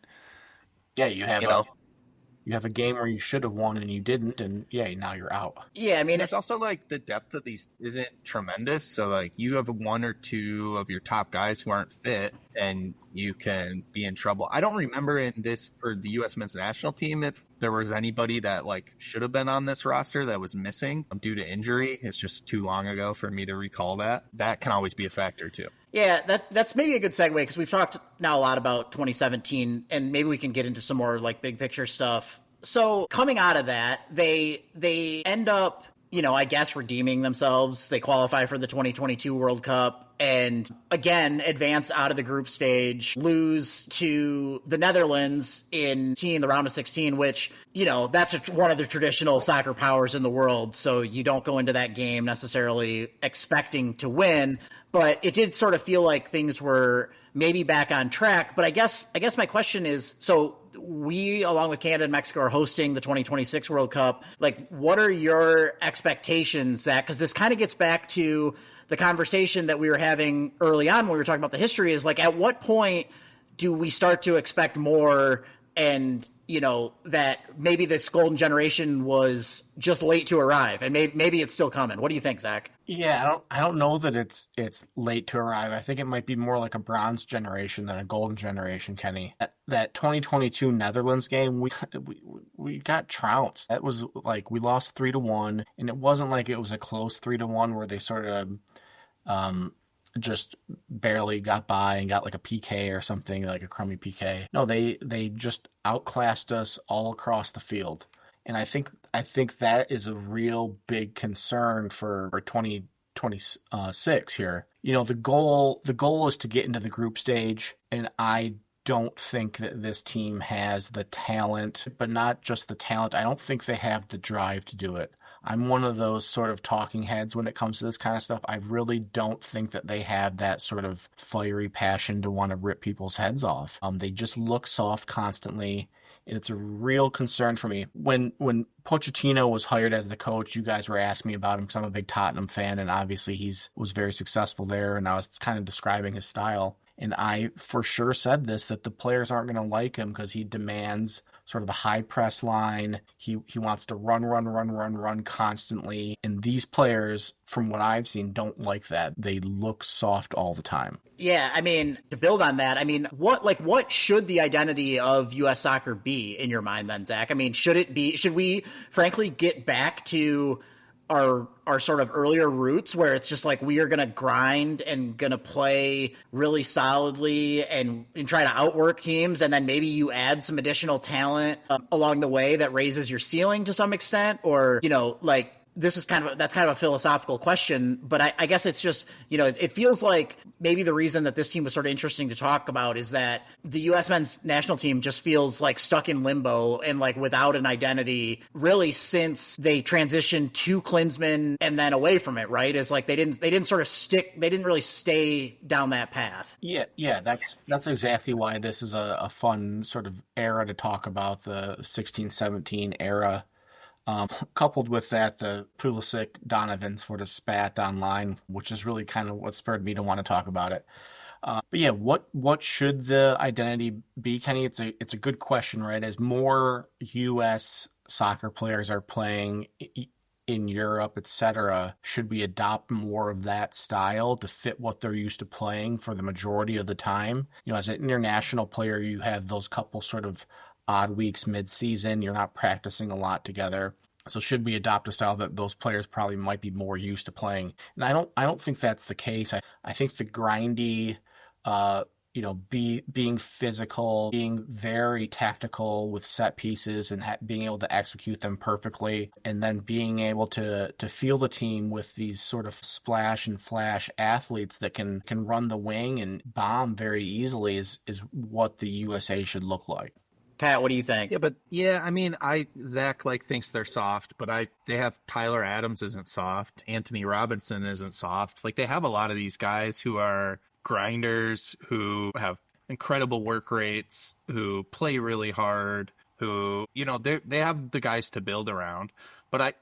Yeah, you have you have a game where you should have won and you didn't, and yeah, now you're out. Yeah, I mean, There's also like the depth of these isn't tremendous. So like you have one or two of your top guys who aren't fit and you can be in trouble. I don't remember in this for the U.S. men's national team if there was anybody that like should have been on this roster that was missing due to injury. It's just too long ago for me to recall that. That can always be a factor too. yeah, that's maybe a good segue because we've talked now a lot about 2017, and maybe we can get into some more like big picture stuff. So coming out of that, they end up, I guess, redeeming themselves. They qualify for the 2022 World Cup and again advance out of the group stage, lose to the Netherlands in the round of 16, which, that's one of the traditional soccer powers in the world. So you don't go into that game necessarily expecting to win, but it did sort of feel like things were maybe back on track. But I guess my question is, so we, along with Canada and Mexico, are hosting the 2026 World Cup. Like, what are your expectations, Zach? Because this kind of gets back to the conversation that we were having early on when we were talking about the history is like, at what point do we start to expect more and, that maybe this golden generation was just late to arrive and maybe it's still coming. What do you think, Zach? Yeah, I don't know that it's late to arrive. I think it might be more like a bronze generation than a golden generation, Kenny. That 2022 Netherlands game, we got trounced. That was like we lost 3-1, and it wasn't like it was a close 3-1 where they sort of just barely got by and got like a PK or something, like a crummy PK. No, they just outclassed us all across the field. And I think that is a real big concern for 2026 here. The goal is to get into the group stage, and I don't think that this team has the talent, but not just the talent. I don't think they have the drive to do it. I'm one of those sort of talking heads when it comes to this kind of stuff. I really don't think that they have that sort of fiery passion to want to rip people's heads off. They just look soft constantly, and it's a real concern for me. When Pochettino was hired as the coach, you guys were asking me about him because I'm a big Tottenham fan, and obviously was very successful there, and I was kind of describing his style. And I for sure said this, that the players aren't going to like him because he demands sort of a high press line. He wants to run constantly. And these players, from what I've seen, don't like that. They look soft all the time. Yeah, I mean, to build on that, I mean, what should the identity of U.S. soccer be in your mind then, Zach? I mean, should we frankly get back to our sort of earlier roots where it's just like we are going to grind and going to play really solidly and try to outwork teams, and then maybe you add some additional talent along the way that raises your ceiling to some extent? Or, like, that's kind of a philosophical question, but I guess it's just, it feels like maybe the reason that this team was sort of interesting to talk about is that the U.S. men's national team just feels like stuck in limbo and like without an identity really since they transitioned to Klinsmann and then away from it, right? It's like they didn't really stay down that path. Yeah, that's exactly why this is a fun sort of era to talk about, the 16-17 era. Coupled with that, the Pulisic Donovan sort of spat online, which is really kind of what spurred me to want to talk about it. But yeah, what should the identity be, Kenny? It's a good question, right? As more U.S. soccer players are playing in Europe, etc., should we adopt more of that style to fit what they're used to playing for the majority of the time? As an international player, you have those couple sort of odd weeks mid-season. You're not practicing a lot together. So should we adopt a style that those players probably might be more used to playing? And I don't think that's the case. I think the grindy, being physical, being very tactical with set pieces and being able to execute them perfectly, and then being able to feel the team with these sort of splash and flash athletes that can run the wing and bomb very easily is what the USA should look like. Pat, what do you think? I mean, Zach thinks they're soft, but they have Tyler Adams isn't soft. Anthony Robinson isn't soft. Like, they have a lot of these guys who are grinders, who have incredible work rates, who play really hard, who, they have the guys to build around. But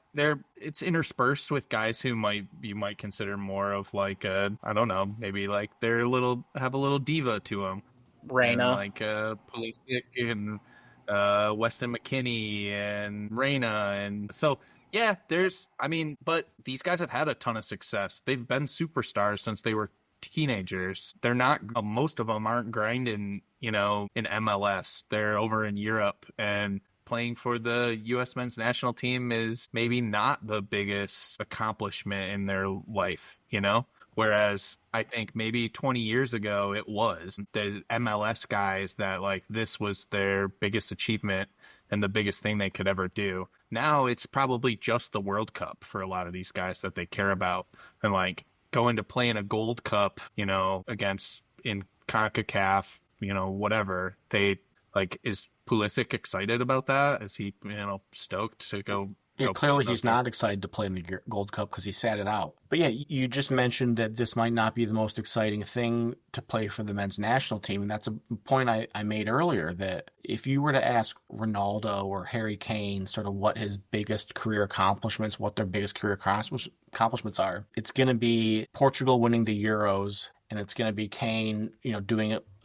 it's interspersed with guys who you might consider more of like maybe like have a little diva to them. Reina, Pulisic and Weston McKinney and Reyna. And so, yeah, but these guys have had a ton of success. They've been superstars since they were teenagers. They're not, most of them aren't grinding, in MLS. They're over in Europe, and playing for the U.S. men's national team is maybe not the biggest accomplishment in their life, Whereas I think maybe 20 years ago it was the MLS guys that this was their biggest achievement and the biggest thing they could ever do. Now it's probably just the World Cup for a lot of these guys that they care about. And going to play in a Gold Cup, against in CONCACAF, whatever. Is Pulisic excited about that? Is he, stoked to go? Yeah, clearly he's not excited to play in the Gold Cup because he sat it out. But yeah, you just mentioned that this might not be the most exciting thing to play for the men's national team. And that's a point I made earlier, that if you were to ask Ronaldo or Harry Kane sort of what his biggest career accomplishments, what their biggest career accomplishments are, it's going to be Portugal winning the Euros, and it's going to be Kane,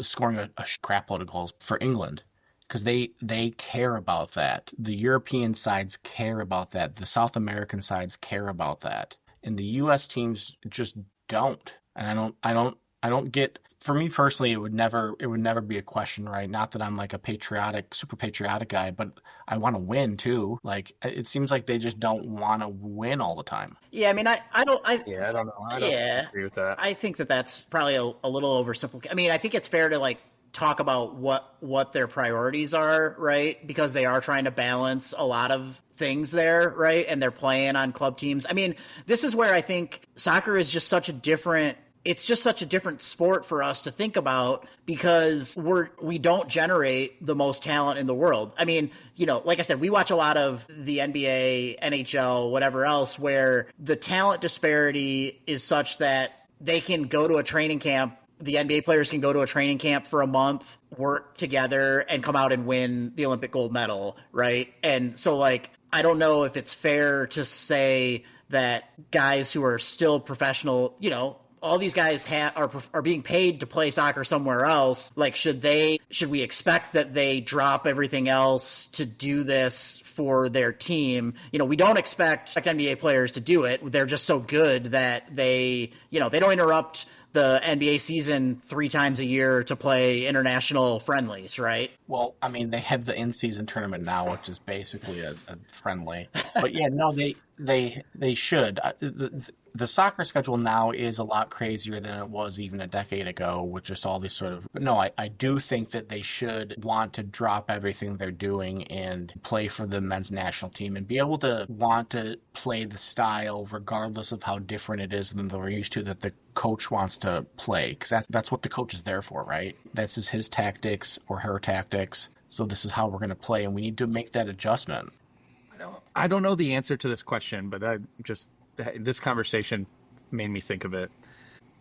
scoring a crap load of goals for England. Because they care about that. The European sides care about that. The South American sides care about that. And the U.S. teams just don't. And I don't get. For me personally, it would never be a question, right? Not that I'm like a super patriotic guy, but I want to win too. It seems like they just don't want to win all the time. Yeah, I mean, I don't know. I don't agree with that. I think that's probably a little oversimplified. I mean, I think it's fair to talk about what their priorities are, right? Because they are trying to balance a lot of things there, right? And they're playing on club teams. I mean, this is where I think soccer is just such a different sport for us to think about, because we don't generate the most talent in the world. I mean, like I said, we watch a lot of the NBA, NHL, whatever else, where the talent disparity is such that they can go to a training camp. The NBA players can go to a training camp for a month, work together, and come out and win the Olympic gold medal, right? And so, I don't know if it's fair to say that guys who are still professional, all these guys are being paid to play soccer somewhere else. Should we expect that they drop everything else to do this for their team? We don't expect NBA players to do it. They're just so good that they don't interrupt the NBA season 3 times a year to play international friendlies, right? Well, I mean, they have the in-season tournament now, which is basically a friendly. But yeah, no, they should. The soccer schedule now is a lot crazier than it was even a decade ago, with just all these sort of... But no, I do think that they should want to drop everything they're doing and play for the men's national team and be able to want to play the style regardless of how different it is than they're used to, that the coach wants to play. Because that's what the coach is there for, right? This is his tactics or her tactics. So this is how we're going to play, and we need to make that adjustment. I don't know the answer to this question, but this conversation made me think of it.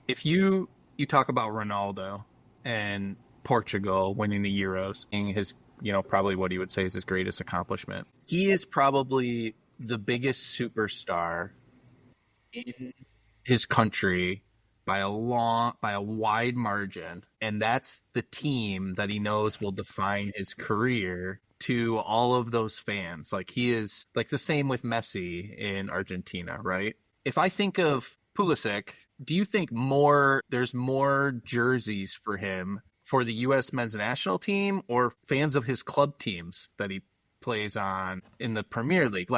If you talk about Ronaldo and Portugal winning the Euros, being his, probably what he would say is his greatest accomplishment, he is probably the biggest superstar in his country by a wide margin, and that's the team that he knows will define his career to all of those fans. He is the same with Messi in Argentina, right? If I think of Pulisic, do you think there's more jerseys for him for the U.S. men's national team, or fans of his club teams that he plays on in the Premier League?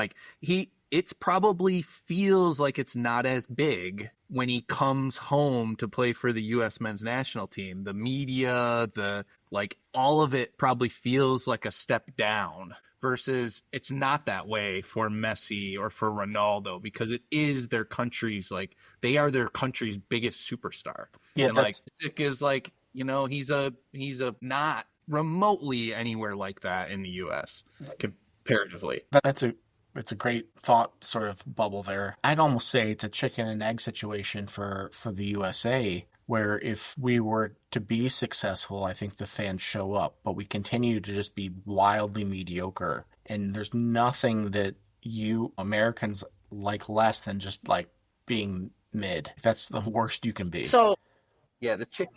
It probably feels like it's not as big when he comes home to play for the U.S. men's national team. The media, all of it probably feels like a step down, versus it's not that way for Messi or for Ronaldo, because it is their country's, they are their country's biggest superstar. Yeah, and Pulisic is he's a not remotely anywhere like that in the U.S. comparatively. It's a great thought sort of bubble there. I'd almost say it's a chicken and egg situation for the USA, where if we were to be successful, I think the fans show up, but we continue to just be wildly mediocre. And there's nothing that you Americans like less than just being mid. That's the worst you can be. So yeah, the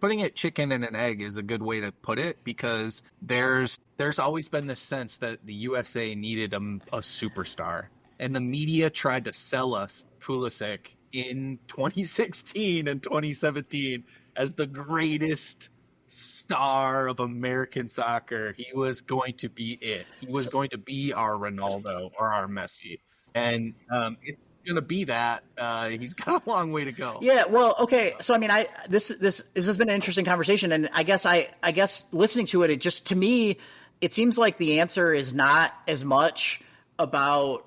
putting it chicken and an egg is a good way to put it, because there's always been this sense that the USA needed a superstar, and the media tried to sell us Pulisic in 2016 and 2017 as the greatest star of American soccer. He was going to be it. He was going to be our Ronaldo or our Messi, and it's going to be that. He's got a long way to go. Yeah, well, okay. So I mean, this has been an interesting conversation, and I guess listening to it, it just, to me, it seems like the answer is not as much about,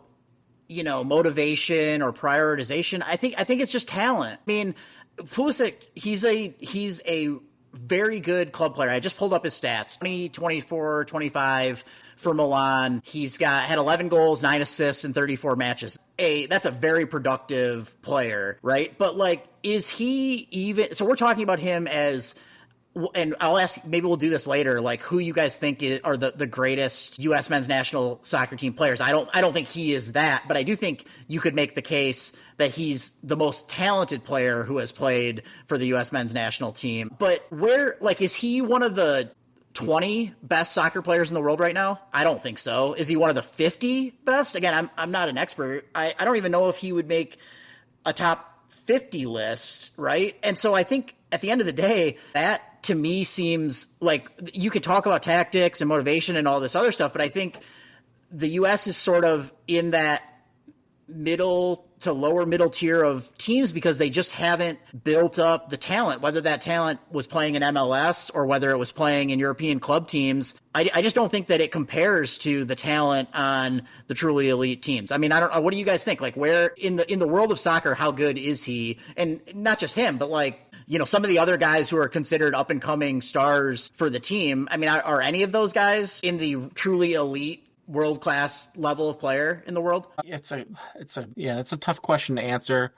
you know, motivation or prioritization. I think it's just talent. I mean, Pulisic, he's a very good club player. I just pulled up his stats. 20, 24, 25 for Milan. He's had 11 goals, 9 assists in 34 matches. That's a very productive player, right? But like, is he even, so we're talking about him as, and I'll ask, maybe we'll do this later, like who you guys think are the greatest U.S. men's national soccer team players. I don't think he is that, but I do think you could make the case that he's the most talented player who has played for the U.S. men's national team. But is he one of the 20 best soccer players in the world right now? I don't think so. Is he one of the 50 best? Again, I'm not an expert. I don't even know if he would make a top 50 list, right? And so I think at the end of the day, that to me seems like, you could talk about tactics and motivation and all this other stuff, but I think the U.S. is sort of in that middle to lower middle tier of teams because they just haven't built up the talent, whether that talent was playing in MLS or whether it was playing in European club teams. I just don't think that it compares to the talent on the truly elite teams. I mean, I don't know. What do you guys think? Like, where in the world of soccer, how good is he? And not just him, but like, you know, some of the other guys who are considered up and coming stars for the team. I mean, are any of those guys in the truly elite world-class level of player in the world? It's a tough question to answer.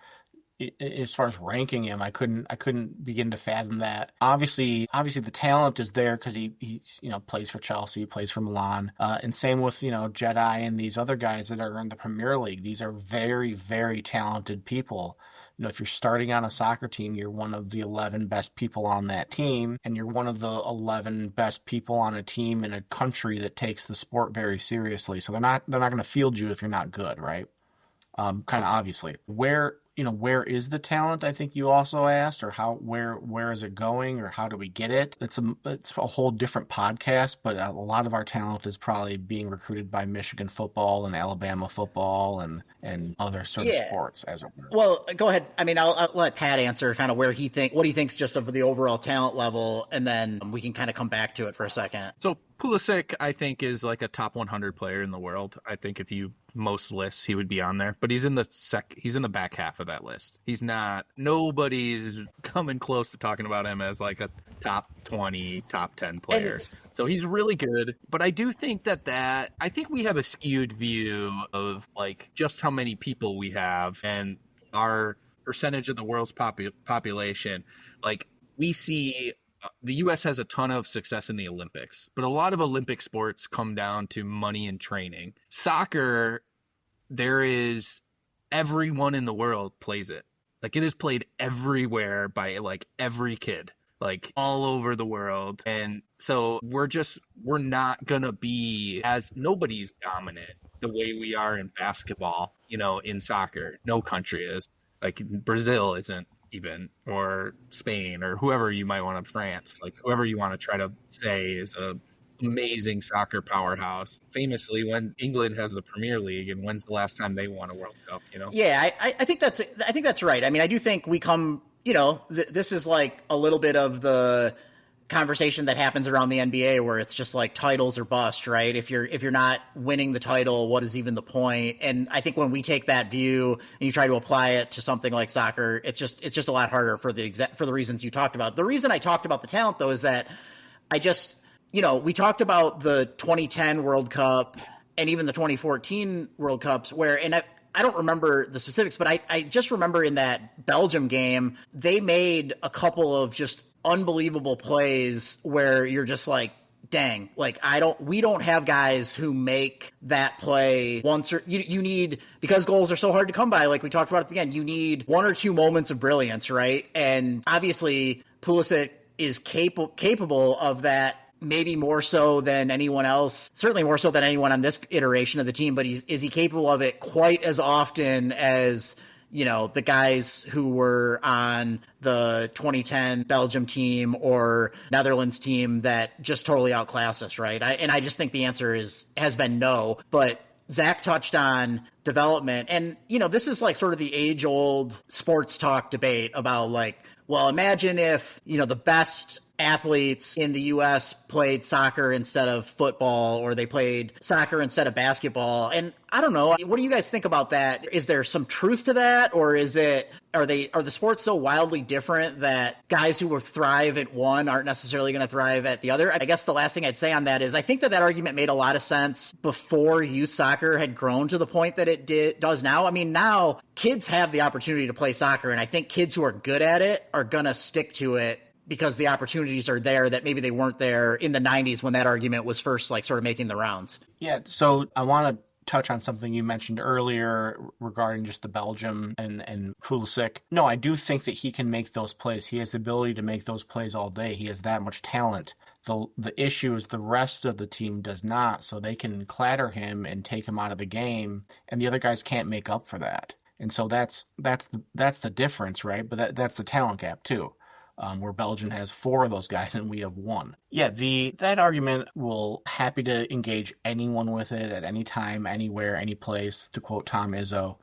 As far as ranking him, I couldn't begin to fathom that. Obviously the talent is there because he plays for Chelsea, plays for Milan, and same with Jedi and these other guys that are in the Premier League. These are very, very talented people. If you're starting on a soccer team, you're one of the 11 best people on that team, and you're one of the 11 best people on a team in a country that takes the sport very seriously. So they're not going to field you if you're not good, right? Kind of obviously. Where is the talent? I think you also asked, or where is it going, or how do we get it? It's a whole different podcast, but a lot of our talent is probably being recruited by Michigan football and Alabama football and other sort of sports, as it were. Well, go ahead. I mean, I'll let Pat answer kind of what he thinks just of the overall talent level, and then we can kind of come back to it for a second. So Pulisic, I think, is like a top 100 player in the world. I think if you most lists, he would be on there, but he's in the back half of that list. Nobody's coming close to talking about him as like a top 20, top 10 player. So he's really good, but I do think I think we have a skewed view of like just how many people we have and our percentage of the world's population. Like, we see the U.S. has a ton of success in the Olympics, but a lot of Olympic sports come down to money and training. Soccer, everyone in the world plays it. Like, it is played everywhere by like every kid, like all over the world. And so we're not going to be nobody's dominant the way we are in basketball, in soccer. No country is. Like, Brazil isn't even, or Spain, or whoever you might want to, France, like whoever you want to try to say is a amazing soccer powerhouse. Famously, when England has the Premier League, and when's the last time they won a World Cup? Yeah, I think that's right. I mean, I do think we come, this is like a little bit of the conversation that happens around the NBA where it's just like titles or bust, right? If you're not winning the title, what is even the point? And I think when we take that view and you try to apply it to something like soccer, it's just a lot harder for the reasons you talked about. The reason I talked about the talent, though, is that we talked about the 2010 World Cup and even the 2014 World Cups and I don't remember the specifics, but I just remember in that Belgium game, they made a couple of just unbelievable plays where you're just like, dang, like we don't have guys who make that play once, or you need, because goals are so hard to come by, like we talked about at the beginning, you need one or two moments of brilliance, right? And obviously Pulisic is capable of that, maybe more so than anyone else, certainly more so than anyone on this iteration of the team, but is he capable of it quite as often as, you know, the guys who were on the 2010 Belgium team or Netherlands team that just totally outclassed us, right? I just think the answer has been no. But Zach touched on development, and, you know, this is like sort of the age-old sports talk debate about, like, well, imagine if, you know, the best athletes in the U.S. played soccer instead of football, or they played soccer instead of basketball. And I don't know. What do you guys think about that? Is there some truth to that, or are the sports so wildly different that guys who will thrive at one aren't necessarily going to thrive at the other? I guess the last thing I'd say on that is I think that argument made a lot of sense before youth soccer had grown to the point that it does now. I mean, now kids have the opportunity to play soccer, and I think kids who are good at it are going to stick to it because the opportunities are there that maybe they weren't there in the 90s when that argument was first, like, sort of making the rounds. Yeah, so I want to touch on something you mentioned earlier regarding just the Belgium and Pulisic. No, I do think that he can make those plays. He has the ability to make those plays all day. He has that much talent. The issue is the rest of the team does not, so they can clatter him and take him out of the game, and the other guys can't make up for that. And so that's the difference, right? But that's the talent gap too. Where Belgium has 4 of those guys and we have 1. Yeah, that argument will happy to engage anyone with it at any time, anywhere, any place, to quote Tom Izzo.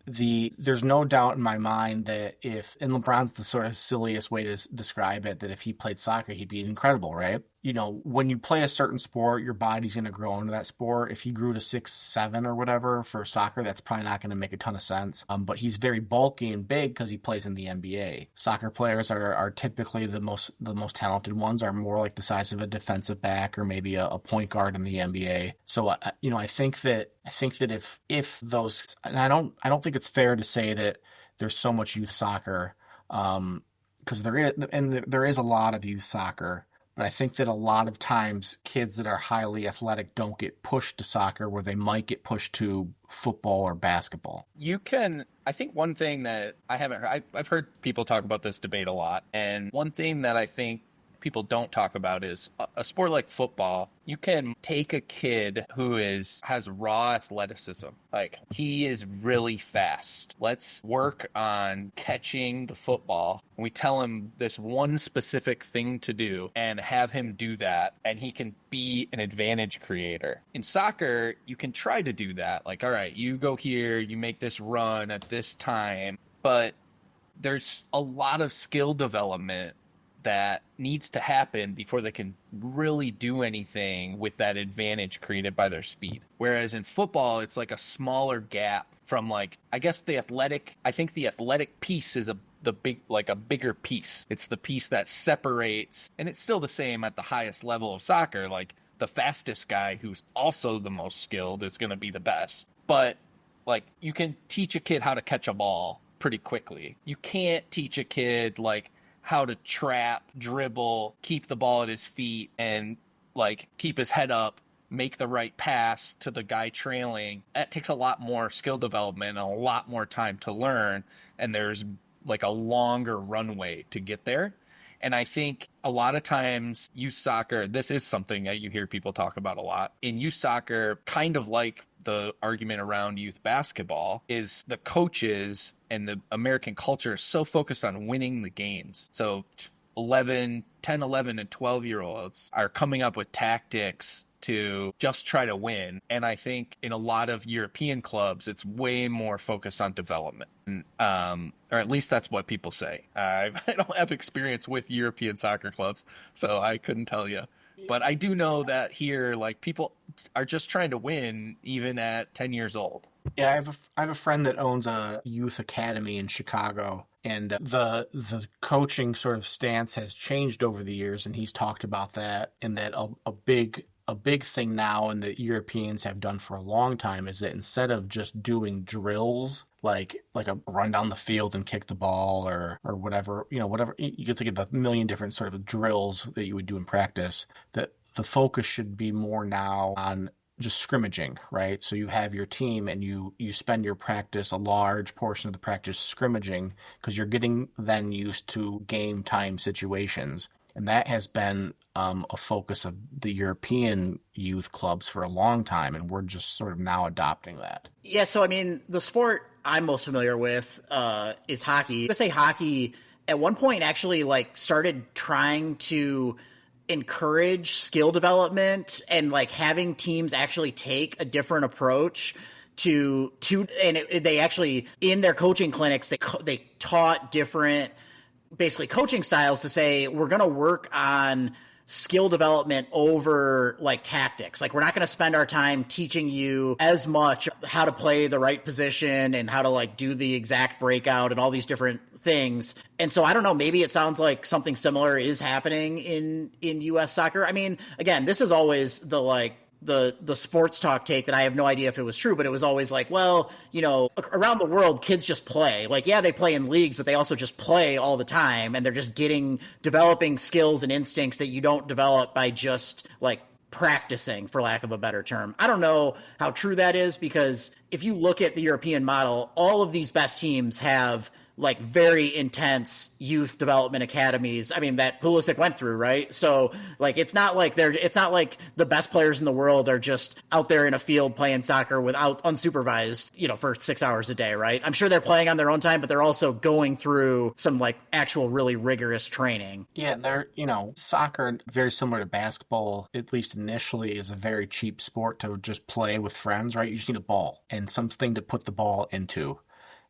There's no doubt in my mind that and LeBron's the sort of silliest way to describe it, that if he played soccer, he'd be incredible, right? You know, when you play a certain sport, your body's going to grow into that sport. If he grew to 6'7" or whatever for soccer, that's probably not going to make a ton of sense. But he's very bulky and big because he plays in the NBA. Soccer players are typically the most talented ones, are more like the size of a defensive back or maybe a point guard in the NBA. So I think that if those, and I don't think it's fair to say that there's so much youth soccer, because there is a lot of youth soccer. But I think that a lot of times kids that are highly athletic don't get pushed to soccer where they might get pushed to football or basketball. I think one thing that I haven't heard, I've heard people talk about this debate a lot. And one thing that I think people don't talk about is a sport like football. You can take a kid who has raw athleticism. Like, he is really fast. Let's work on catching the football. We tell him this one specific thing to do and have him do that, and he can be an advantage creator. In soccer, you can try to do that. Like, all right, you go here, you make this run at this time, but there's a lot of skill development that needs to happen before they can really do anything with that advantage created by their speed. Whereas in football, it's like a smaller gap from, like, I think the athletic piece is a bigger piece. It's the piece that separates, and it's still the same at the highest level of soccer. Like, the fastest guy who's also the most skilled is going to be the best. But, like, you can teach a kid how to catch a ball pretty quickly. You can't teach a kid, like, how to trap, dribble, keep the ball at his feet, and, like, keep his head up, make the right pass to the guy trailing. That takes a lot more skill development and a lot more time to learn, and there's, like, a longer runway to get there. And I think a lot of times youth soccer, this is something that you hear people talk about a lot. In youth soccer, kind of like the argument around youth basketball, is the coaches and the American culture is so focused on winning the games. So 10, 11, and 12-year-olds are coming up with tactics to just try to win. And I think in a lot of European clubs, it's way more focused on development. Or at least that's what people say. I don't have experience with European soccer clubs, so I couldn't tell you. But I do know that here, like, people are just trying to win even at 10 years old. Yeah, I have a friend that owns a youth academy in Chicago, and the coaching sort of stance has changed over the years, and he's talked about that, and that a big thing now, and that Europeans have done for a long time, is that instead of just doing drills like a run down the field and kick the ball or whatever, whatever, you could think of a million different sort of drills that you would do in practice, that the focus should be more now on just scrimmaging, right? So you have your team and you spend your practice, a large portion of the practice scrimmaging, because you're getting then used to game time situations. And that has been a focus of the European youth clubs for a long time, and we're just sort of now adopting that. Yeah, so I mean, the sport I'm most familiar with is hockey. USA Hockey at one point actually like started trying to encourage skill development and like having teams actually take a different approach to they actually in their coaching clinics they taught different basically coaching styles to say we're going to work on skill development over like tactics. Like we're not going to spend our time teaching you as much how to play the right position and how to like do the exact breakout and all these different things. And so I don't know, maybe it sounds like something similar is happening in US soccer. I mean, again, this is always the sports talk take that I have no idea if it was true, but it was always like, well, you know, around the world, kids just play. Like, yeah, they play in leagues, but they also just play all the time. And they're just developing skills and instincts that you don't develop by just like practicing, for lack of a better term. I don't know how true that is, because if you look at the European model, all of these best teams have like very intense youth development academies. I mean, that Pulisic went through, right? So like, it's not like the best players in the world are just out there in a field playing soccer without unsupervised, you know, for 6 hours a day, right? I'm sure they're playing on their own time, but they're also going through some like actual really rigorous training. Yeah, they're, you know, soccer, very similar to basketball, at least initially, is a very cheap sport to just play with friends, right? You just need a ball and something to put the ball into.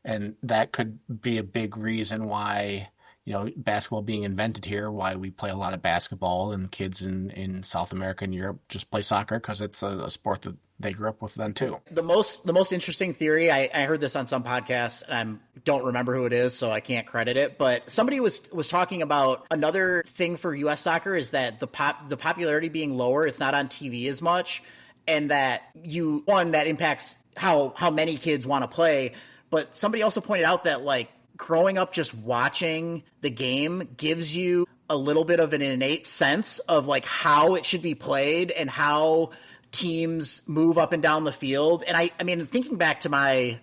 And that could be a big reason why, you know, basketball being invented here, why we play a lot of basketball and kids in South America and Europe just play soccer, because it's a sport that they grew up with then too. The most interesting theory, I heard this on some podcast, and I don't remember who it is, so I can't credit it, but somebody was talking about another thing for U.S. soccer is that the popularity being lower, it's not on TV as much, and that that impacts how many kids want to play. But somebody also pointed out that like growing up just watching the game gives you a little bit of an innate sense of like how it should be played and how teams move up and down the field. And I mean, thinking back to my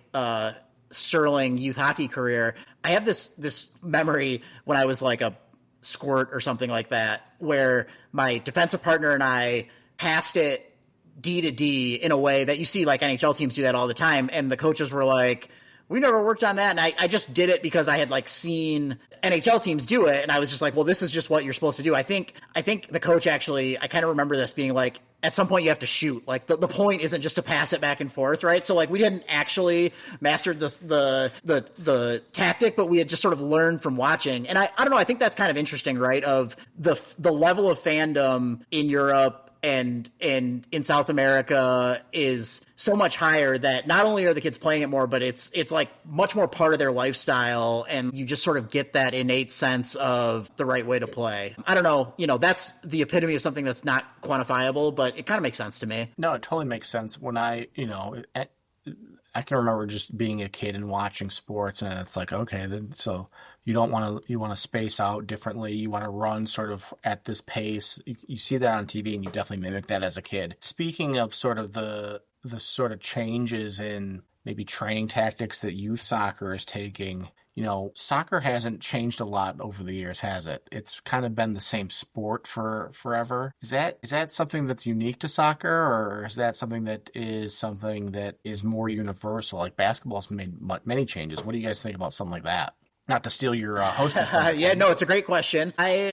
Sterling youth hockey career, I have this memory when I was like a squirt or something like that, where my defensive partner and I passed it D to D in a way that you see like NHL teams do that all the time. And the coaches were like, we never worked on that. And I just did it because I had like seen NHL teams do it. And I was just like, well, this is just what you're supposed to do. I think the coach actually, I kind of remember this being like, at some point you have to shoot. Like the point isn't just to pass it back and forth, right? So like we didn't actually master the tactic, but we had just sort of learned from watching. And I don't know, I think that's kind of interesting, right? Of the level of fandom in Europe and in South America is so much higher that not only are the kids playing it more, but it's like much more part of their lifestyle, and you just sort of get that innate sense of the right way to play. I don't know, you know, that's the epitome of something that's not quantifiable, but it kind of makes sense to me. No, it totally makes sense. When I can remember just being a kid and watching sports, and it's like, okay, then so you want to space out differently. You want to run sort of at this pace. You see that on TV, and you definitely mimic that as a kid. Speaking of sort of the sort of changes in maybe training tactics that youth soccer is taking, you know, soccer hasn't changed a lot over the years, has it? It's kind of been the same sport for forever. Is that something that's unique to soccer, or is that something that is more universal? Like basketball's made many changes. What do you guys think about something like that? Not to steal your hosting. Yeah, no, it's a great question. I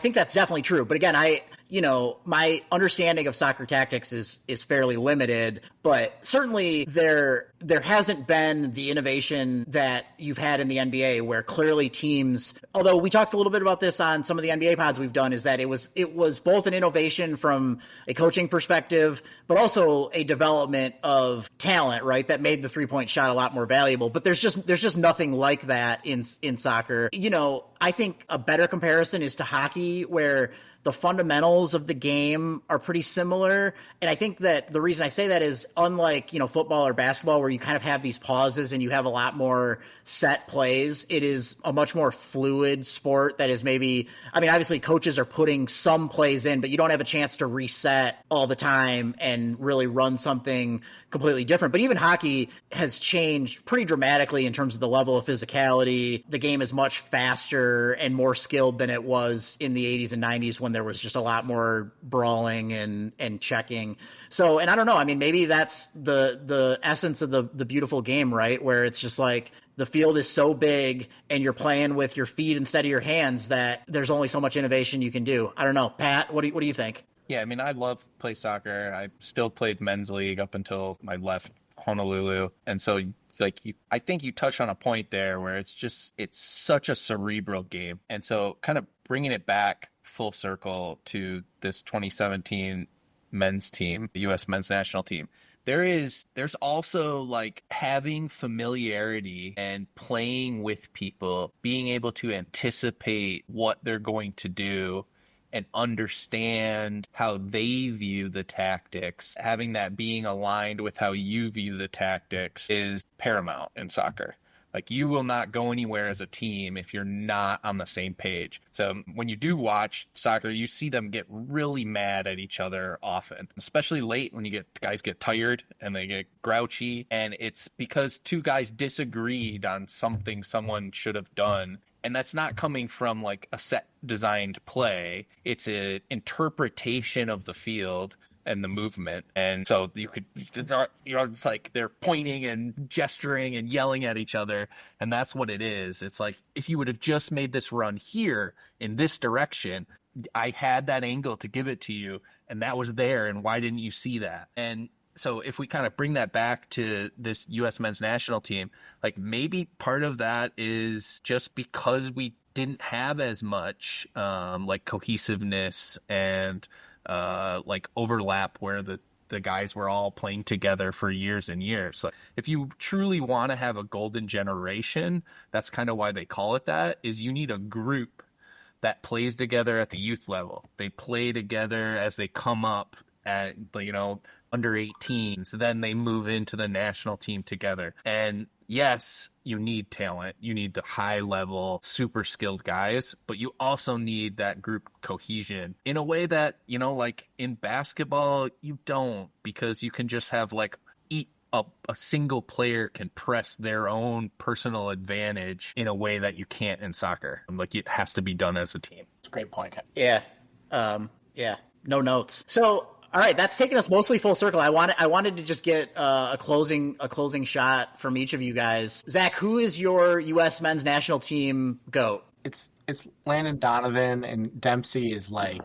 think that's definitely true. But again, my understanding of soccer tactics is fairly limited, but certainly there hasn't been the innovation that you've had in the NBA, where clearly teams, although we talked a little bit about this on some of the NBA pods we've done, is that it was both an innovation from a coaching perspective, but also a development of talent, right? That made the 3-point shot a lot more valuable. But there's just nothing like that in soccer. You know, I think a better comparison is to hockey, where the fundamentals of the game are pretty similar. And I think that the reason I say that is unlike, football or basketball where you kind of have these pauses and you have a lot more set plays, it is a much more fluid sport that is obviously coaches are putting some plays in, but you don't have a chance to reset all the time and really run something completely different. But even hockey has changed pretty dramatically in terms of the level of physicality. The game is much faster and more skilled than it was in the 80s and 90s when there was just a lot more brawling and checking. So, and I don't know, I mean, maybe that's the essence of the beautiful game, right? Where it's just like the field is so big and you're playing with your feet instead of your hands that there's only so much innovation you can do. I don't know. Pat, what do you think? Yeah, I mean, I love play soccer. I still played men's league up until I left Honolulu. And so I think you touched on a point there where it's such a cerebral game. And so kind of bringing it back full circle to this 2017 men's team, the U.S. men's national team, there's also like having familiarity and playing with people, being able to anticipate what they're going to do and understand how they view the tactics. Having that being aligned with how you view the tactics is paramount in soccer. Like, you will not go anywhere as a team if you're not on the same page. So when you do watch soccer, you see them get really mad at each other often, especially late when guys get tired and they get grouchy. And it's because two guys disagreed on something someone should have done. And that's not coming from like a set designed play. It's an interpretation of the field and the movement. And so it's like they're pointing and gesturing and yelling at each other. And that's what it is. It's like, if you would have just made this run here in this direction, I had that angle to give it to you and that was there. And why didn't you see that? And so if we kind of bring that back to this U.S. men's national team, like maybe part of that is just because we didn't have as much like cohesiveness and like overlap where the guys were all playing together for years and years. So if you truly want to have a golden generation, that's kind of why they call it that, is you need a group that plays together at the youth level. They play together as they come up at, under 18s. Then they move into the national team together. And yes, you need talent. You need the high level, super skilled guys, but you also need that group cohesion in a way that, like in basketball, you don't, because you can just have like a single player can press their own personal advantage in a way that you can't in soccer. Like, it has to be done as a team. It's a great point. Yeah. Yeah. No notes. So, all right, that's taken us mostly full circle. I wanted to just get a closing shot from each of you guys. Zach, who is your U.S. men's national team GOAT? It's Landon Donovan, and Dempsey is like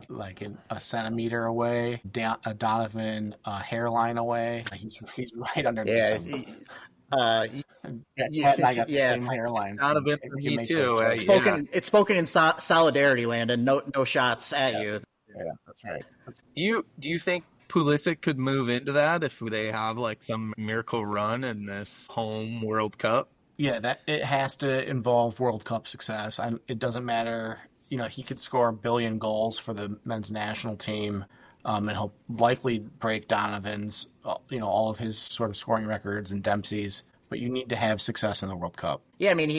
a centimeter away. Donovan hairline away. He's right underneath him. Pat and I got the same hairline. Donovan, me too. It's spoken in solidarity, Landon. No shots at you. Yeah, that's right. Do you think Pulisic could move into that if they have like some miracle run in this home World Cup? Yeah, that it has to involve World Cup success. It doesn't matter. He could score 1 billion goals for the men's national team, and he'll likely break Donovan's, all of his sort of scoring records and Dempsey's. But you need to have success in the World Cup. Yeah, I mean,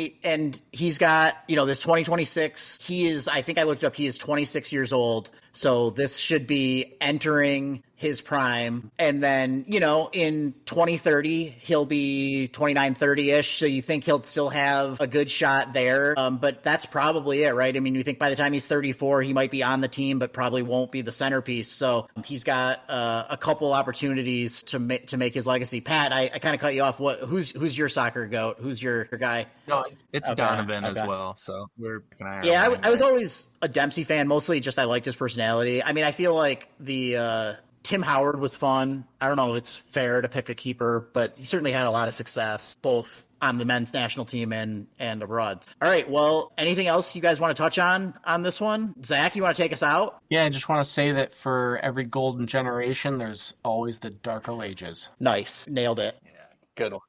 he's got, this 2026, I think I looked up, he is 26 years old. So this should be entering his prime. And then, in 2030, he'll be 29, 30-ish. So you think he'll still have a good shot there. But that's probably it, right? I mean, you think by the time he's 34, he might be on the team, but probably won't be the centerpiece. So he's got a couple opportunities to make his legacy. Pat, I kind of cut you off. Who's your soccer GOAT? Who's your guy? No, it's Donovan as well. So we're I was always a Dempsey fan. Mostly just I liked his personality. I mean, I feel like the Tim Howard was fun. I don't know if it's fair to pick a keeper, but he certainly had a lot of success, both on the men's national team and abroad. All right. Well, anything else you guys want to touch on this one? Zach, you want to take us out? Yeah, I just want to say that for every golden generation, there's always the darker ages. Nice. Nailed it. Yeah, good one.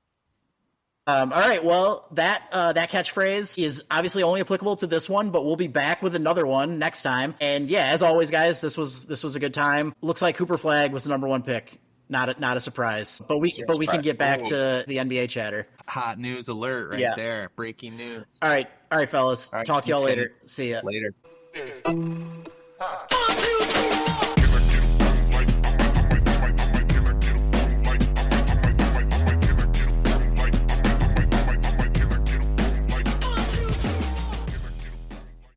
All right. Well, that catchphrase is obviously only applicable to this one, but we'll be back with another one next time. And yeah, as always, guys, this was a good time. Looks like Cooper Flagg was the number one pick. Not a surprise, but we can get back to the NBA chatter. Hot news alert right there. Breaking news. All right, fellas. All right, Talk to y'all later. See ya. Later.